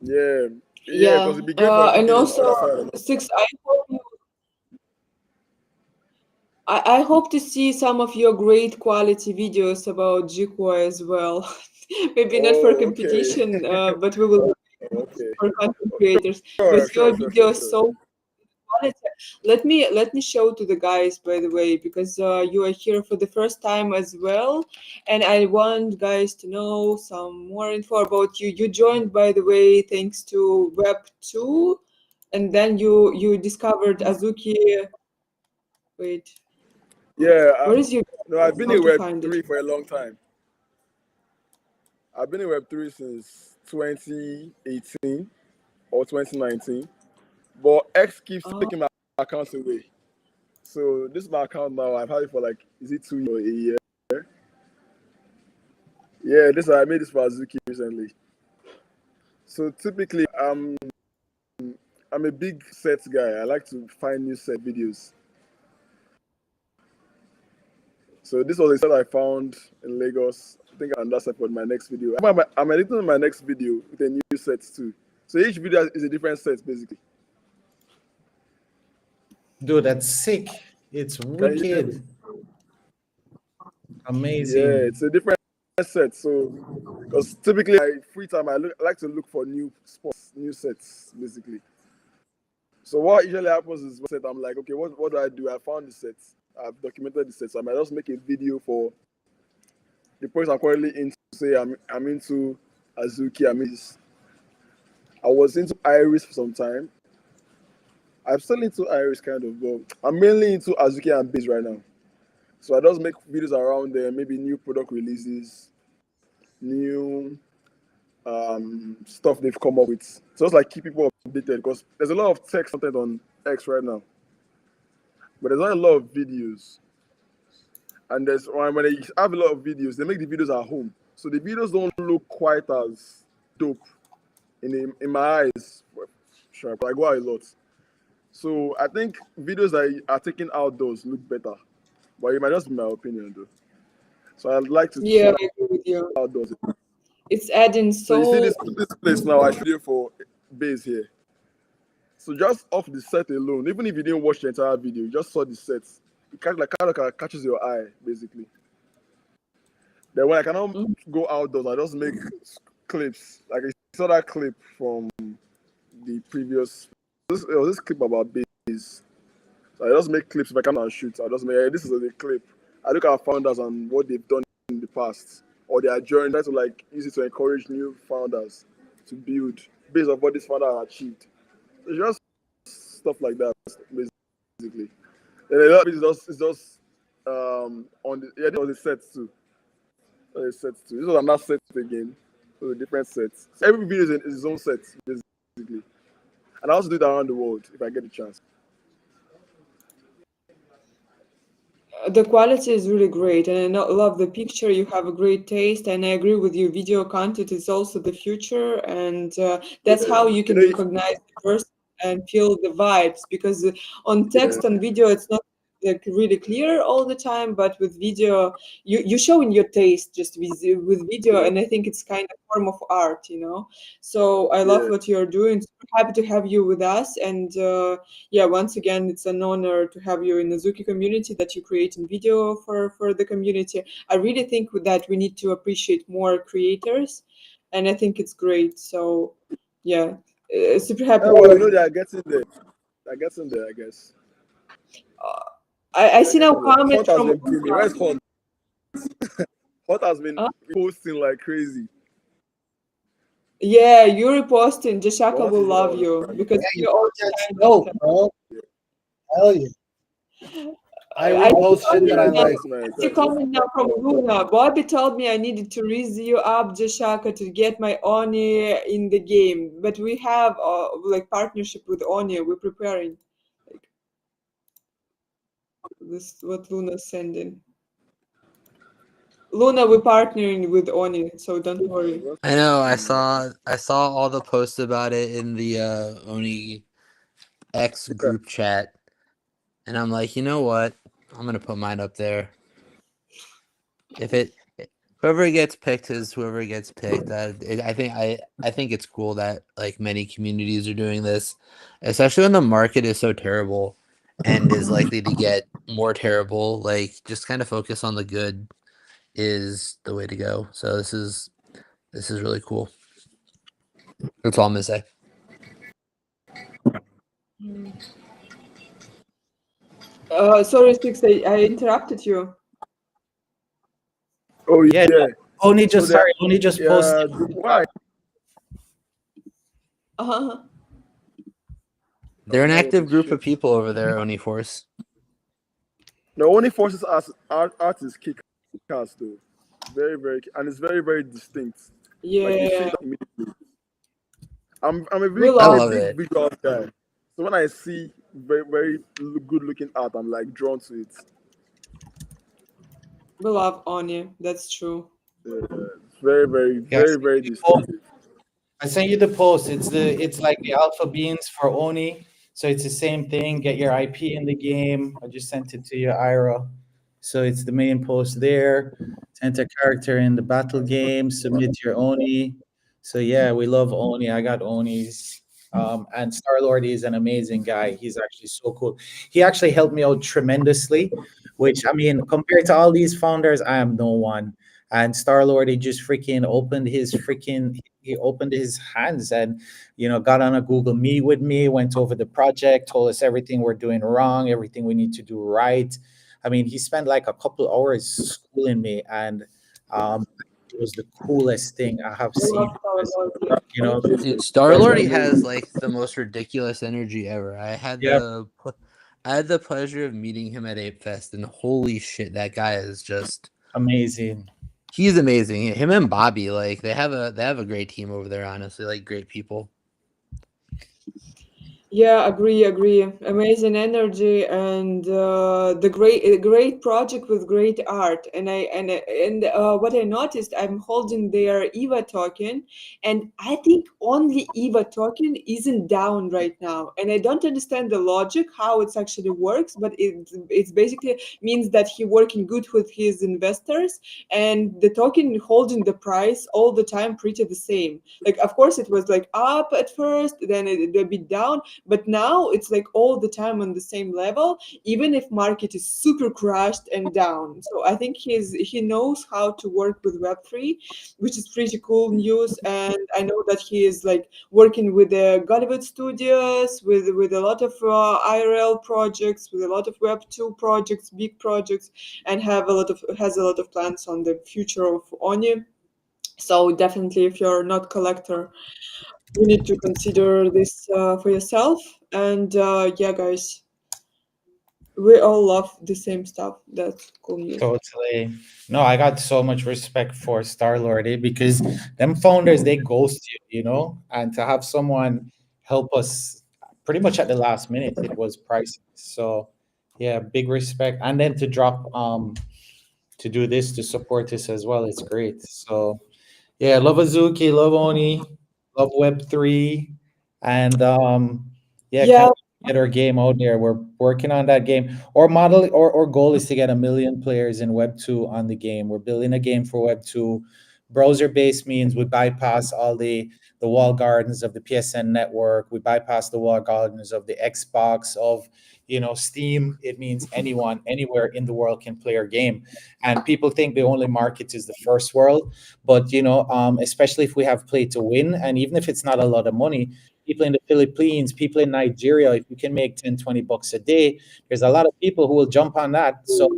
Yeah, Yeah, because it'd be great for and Azuki on the also other side. Six. I hope to see some of your great quality videos about Jikwa as well. Maybe not for Oh, okay. competition, but we will Okay. for content creators. Sure. But your video is so quality. Let me show to the guys, by the way, because you are here for the first time as well, and I want guys to know some more info about you. You joined, by the way, thanks to Web2, and then you discovered Azuki. Wait, Yeah. where is your? No, I've been How in to find Web3 it? for a long time. I've been in Web3 since 2018 or 2019. But X keeps Oh, taking my accounts away. So this is my account now. I've had it for like, is it 2 years or a year? Yeah, I made this for Azuki recently. So typically, I'm a big sets guy. I like to find new set videos. So this was a set I found in Lagos. I think I'm that set for my next video. I'm editing my next video with a new set too. So each video is a different set basically. Dude, that's sick. It's Can you hear me? wicked. Amazing. Yeah, it's a different set. So because typically my free time I like to look for new spots, new sets basically. So what usually happens is set I'm like, okay, what do I do? I found the sets. I've documented the sets. So I might just make a video for the project I'm currently into. Say I'm into Azuki. I was into Iris for some time. I'm still into Iris kind of, but I'm mainly into Azuki and Biz right now. So I just make videos around there, maybe new product releases, new stuff they've come up with. So it's like keep people updated because there's a lot of text content on X right now, but there's not a lot of videos. And when they have a lot of videos, they make the videos at home, so the videos don't look quite as dope in my eyes. Sure, but I go out a lot, so I think videos that are taken outdoors look better. But it might just be my opinion though. So I'd like to yeah, chill I agree with you. outdoors. It's adding So you see so. this place now, I showed you for base here. So just off the set alone, even if you didn't watch the entire video, you just saw the set. It kind of catches your eye, basically. Then when I cannot go outdoors, I just make clips. Like I saw that clip from the previous. It was this clip about base. So I just make clips if I cannot shoot. I just make this is a clip. I look at founders and what they've done in the past, or their journey. Try to like use it to encourage new founders to build based on what this founder has achieved. It's just stuff like that, basically. And a lot of it is just on the there was a set too. This was another set again. So a different sets. So every video is its own set, basically. And I also do that around the world if I get the chance. The quality is really great, and I love the picture. You have a great taste, and I agree with you. Video content is also the future, and that's how you can recognize the person and feel the vibes. Because on text and video, it's not like really clear all the time, but with video, you showing your taste just with video, and I think it's kind of form of art, you know. So I love what you're doing. Super happy to have you with us, and yeah, once again, it's an honor to have you in the Azuki community, that you create in video for the community. I really think that we need to appreciate more creators, and I think it's great. So yeah, super happy. Oh, well, I know they are getting there. I guess. I see now comments Hunt has from been booming. Where's Hunt? Hunt has been Huh? posting like crazy. Yeah, you reposting. Jashaka Hunt will is love on. you because Yeah, you you all content the time snow, content. bro. Hell yeah. I I see repost shit that I comment now. Yeah, like. that's nice. I see comment now from Luna. Bobby told me I needed to raise you up, Jashaka, to get my Oni in the game. But we have like partnership with Oni. We're preparing. Like this, what Luna's sending. Luna, we're partnering with Oni, so don't worry. I know. I saw all the posts about it in the Oni X group chat, and I'm like, you know what? I'm gonna put mine up there. If it whoever gets picked is whoever gets picked. I think it's cool that like many communities are doing this, especially when the market is so terrible and is likely to get more terrible. Like just kind of focus on the good is the way to go. So this is really cool. That's all I'm gonna say. Sorry, Six, I interrupted you. Oh Yeah, yeah. Oni So just sorry, Oni just posted. why? Uh-huh. They're an That was active a group shit. of people over there, Oni Force. The only forces us artists kick ass though. Very, very, and it's very, very distinct. Like you see Yeah, that immediately. I'm a we big I'm I a love. love big it. visual guy. So when I see very, very good looking art, I'm like drawn to it. We love Oni. That's true. It's very, very, Yeah, very, very distinctive. I sent you the post. It's like the alpha beans for Oni. So it's the same thing. Get your IP in the game. I just sent it to you, Ira. So it's the main post there. Enter character in the battle game. Submit your Oni. So yeah, we love Oni. I got Onis. And Star Lord is an amazing guy. He's actually so cool. He actually helped me out tremendously, which I mean, compared to all these founders, I am no one. And Star Lord, he just freaking opened his freaking he opened his hands and got on a Google Meet with me, went over the project, told us everything we're doing wrong, everything we need to do right. I mean, he spent like a couple hours schooling me, and it was the coolest thing I have We love seen. Star Because, Lord. Yeah. you know, Dude, Star That's Lord has amazing. like the most ridiculous energy ever. yeah, I had the pleasure of meeting him at Ape Fest, and holy shit, that guy is just amazing. he's amazing. Him and Bobby, like they have a great team over there, honestly, like great people. Yeah, agree. Amazing energy and the great project with great art. And what I noticed, I'm holding their EVA token, and I think only EVA token isn't down right now. And I don't understand the logic how it actually works, but it's basically means that he working good with his investors, and the token holding the price all the time pretty the same. Like of course it was like up at first, then it a bit down, but now it's like all the time on the same level, even if market is super crashed and down. So I think he knows how to work with Web3, which is pretty cool news. And I know that he is like working with the Gollywood studios, with a lot of IRL projects, with a lot of Web2 projects, big projects, and has a lot of plans on the future of Oni. So definitely, if you're not collector, you need to consider this for yourself. And yeah, guys, we all love the same stuff. That's cool news. Totally. No, I got so much respect for Star Lord because them founders they ghost you, and to have someone help us pretty much at the last minute, it was priceless. So yeah, big respect. And then to drop to do this to support this as well, it's great. So yeah, love Azuki, love Oni, love Web3, and yeah, Yeah, can't wait to get our game out there. We're working on that game. Our model or goal is to get 1 million players in Web2 on the game. We're building a game for Web2. Browser-based means we bypass all the wall gardens of the PSN network. We bypass the wall gardens of the Xbox of Steam. It means anyone, anywhere in the world can play our game. And people think the only market is the first world, but especially if we have play to win, and even if it's not a lot of money, people in the Philippines, people in Nigeria. If you can make 10, $20 a day, there's a lot of people who will jump on that. So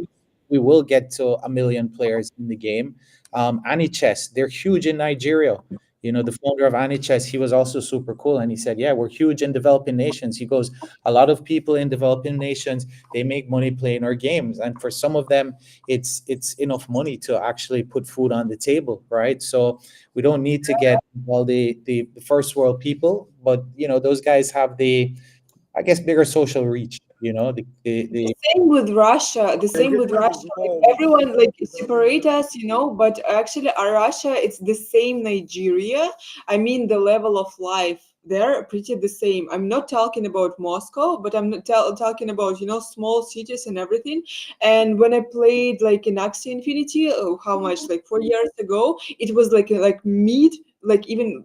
we will get to 1 million players in the game. Anichess, they're huge in Nigeria. The founder of Anichess, he was also super cool. And he said, yeah, we're huge in developing nations. He goes, a lot of people in developing nations, they make money playing our games. And for some of them, it's enough money to actually put food on the table, right? So we don't need to get all the first world people, but, those guys have I guess, bigger social reach, the Same with Russia. The And same get with Russia. Like more. everyone like separate us, but actually, our Russia, it's the same Nigeria. I mean, the level of life, they're pretty the same. I'm not talking about Moscow, but I'm not talking about small cities and everything. And when I played like in Axie Infinity, how much, like 4 years ago, it was like mid, like even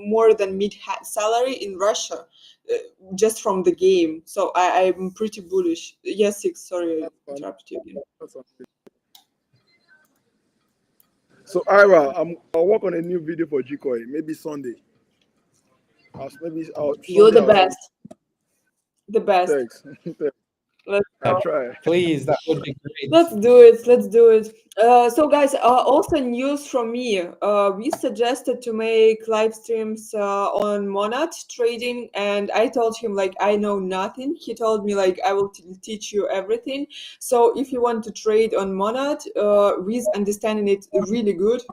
more than mid salary in Russia, just from the game. So I'm pretty bullish. Yes, Six, sorry, I That's fun. interrupted you again. That's fun. So Ira, I'll work on a new video for Gkoi. Maybe Sunday. You're the Sunday. best. The best. Thanks. Let's I'll go. try. please, that would be great. Let's do it. Let's do it. So, guys, also news from me. We suggested to make live streams on Monad trading, and I told him like I know nothing. He told me like I will teach you everything. So, if you want to trade on Monad, Wiz understanding it really good,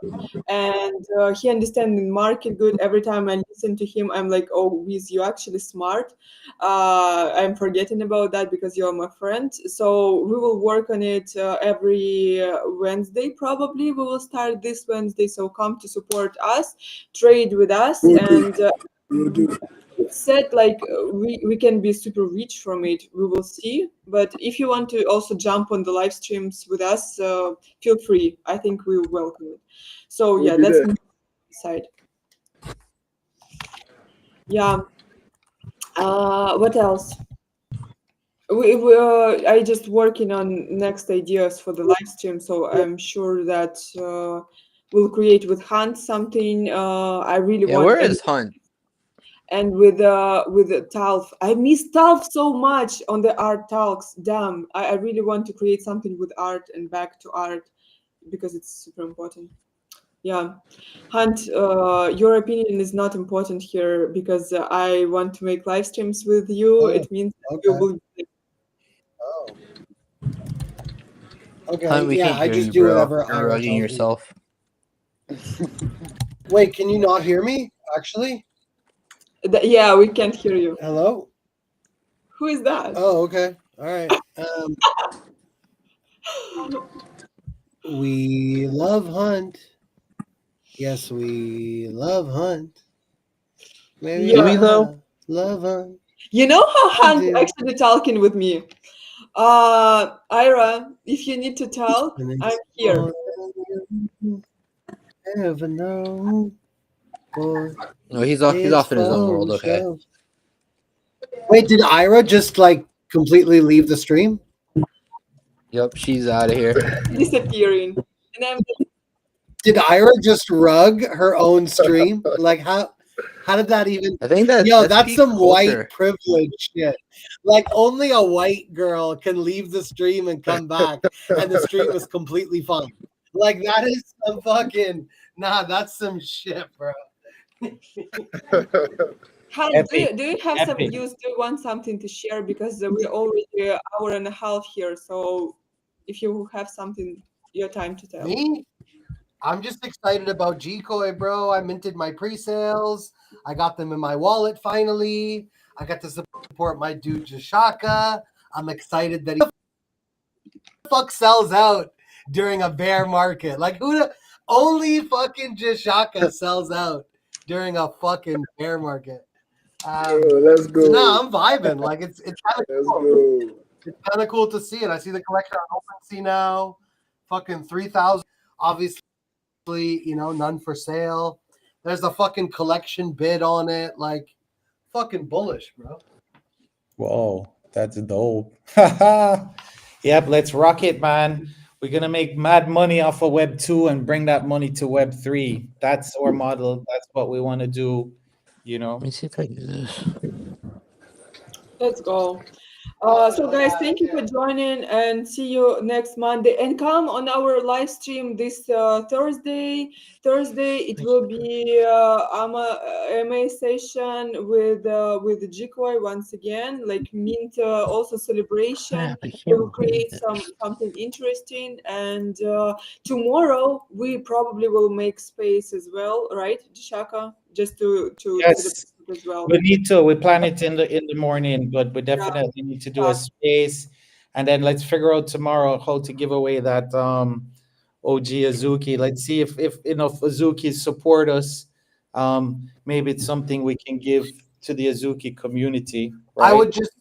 and he understands the market good. Every time I listen to him, I'm like, oh, Wiz, you actually smart. I'm forgetting about that because you're my friend. So we will work on it every Wednesday. Probably we will start this Wednesday. So come to support us, trade with us, and it's said like we can be super rich from it. We will see. But if you want to also jump on the live streams with us, feel free. I think we will welcome it. So yeah, that's the side. Yeah. What else? I just working on next ideas for the live stream, so I'm sure that we'll create with Hunt something. I really Yeah, want. where is Hunt? And with Talf, I miss Talf so much on the art talks. Damn, I really want to create something with art and back to art because it's super important. Yeah, Hunt, your opinion is not important here because I want to make live streams with you. Oh, It means that you okay. will. Oh. Okay. Hunt, we Yeah, can't I hear just you, do bro. whatever You're Ira rugging tells me. yourself. Wait, can you not hear me? Actually, Yeah, we can't hear you. hello. Who is that? Oh, okay. All right. We love Hunt. Yes, we love Hunt. Maybe Yeah. Do we though? love Hunt. You know how I Hunt do. actually talking with me? Ira, if you need to talk, And I'm it's here. more than you ever know. Boy, No, he's off in his own world. for Okay. sure. Wait, did Ira just like completely leave the stream? Yep, she's out of here. Disappearing. And I'm Did Ira just rug her own stream? Like how did that even? I think that's That's some peak white culture. privilege shit. Like only a white girl can leave the stream and come back, and the stream is completely fine. Like that is some fucking that's some shit, bro. Hunt, do Epic. you have some Epic. news? Do you want something to share? Because we're already an hour and a half here. So if you have something, your time to tell. Me? I'm just excited about Gkoi, bro. I minted my pre-sales. I got them in my wallet finally. I got to support my dude Jashaka. I'm excited that he the fuck sells out during a bear market. Like only fucking Jashaka sells out during a fucking bear market. Let's go. So now I'm vibing. Like it's kind of Let's cool. go. It's kind of cool to see it. I see the collection on OpenSea now. Fucking 3,000. Obviously, none for sale. There's a fucking collection bid on it. Like, fucking bullish, bro. Whoa, that's dope. Yep, let's rock it, man. We're gonna make mad money off of Web 2 and bring that money to Web 3. That's our model. That's what we want to do. you know. Let me see if I can do this. Let's go. So guys, thank you for joining, and see you next Monday. And come on our live stream this Thursday. Thursday it will be MA session with Jikoi once again, like mint also celebration. Crap, I We can't will move create it. something interesting, and tomorrow we probably will make space as well, right, Shaka? Just to celebrate Yes, it as well. we need to. We plan it in the morning, but we Yeah. definitely need to do a Yeah. space, and then let's figure out tomorrow how to give away that OG Azuki. Let's see if enough Azukis support us. Maybe it's something we can give to the Azuki community, I right? would just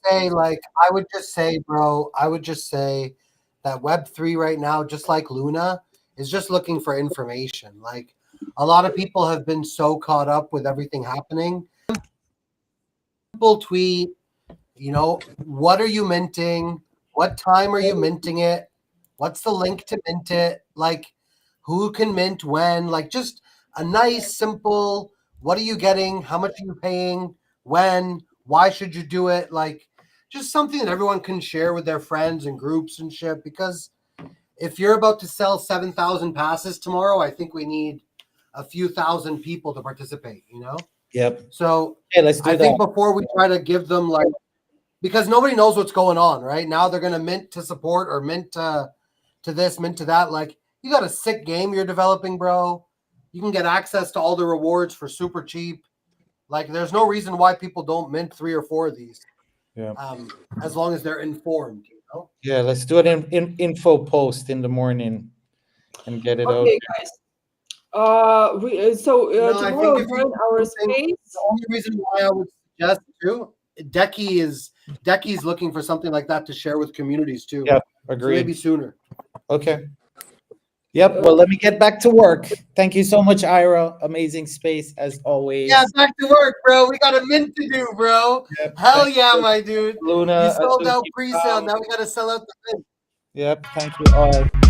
say, bro, I would just say that Web3 right now, just like Luna, is just looking for information. Like, a lot of people have been so caught up with everything happening. Simple tweet, what are you minting? What time are you minting it? What's the link to mint it? Like, who can mint when? Like, just a nice, simple, what are you getting? How much are you paying? When? Why should you do it? Like, just something that everyone can share with their friends and groups and shit. Because if you're about to sell 7,000 passes tomorrow, I think we need a few thousand people to participate, Yep. So Hey, let's do I that. think before we try to give them, like, because nobody knows what's going on, right? Now they're going to mint to support or mint to this, mint to that. Like, you got a sick game you're developing, bro. You can get access to all the rewards for super cheap. Like, there's no reason why people don't mint 3 or 4 of these. Yeah. As long as they're informed, Yeah, let's do it in info post in the morning and get it out. Okay, guys. No, I think Tomorrow if you join our think space. the only reason why I would suggest too, Decky's looking for something like that to share with communities too. Yep, So agreed. maybe sooner. Okay. Yep. Well, let me get back to work. Thank you so much, Ira. Amazing space as always. Yeah, back to work, bro. We got a mint to do, bro. Yep. Hell Thank yeah, you, my dude. Luna. You sold out Azuki pre-sale. Brown. Now we got to sell out the mint. Yep. Thank you all.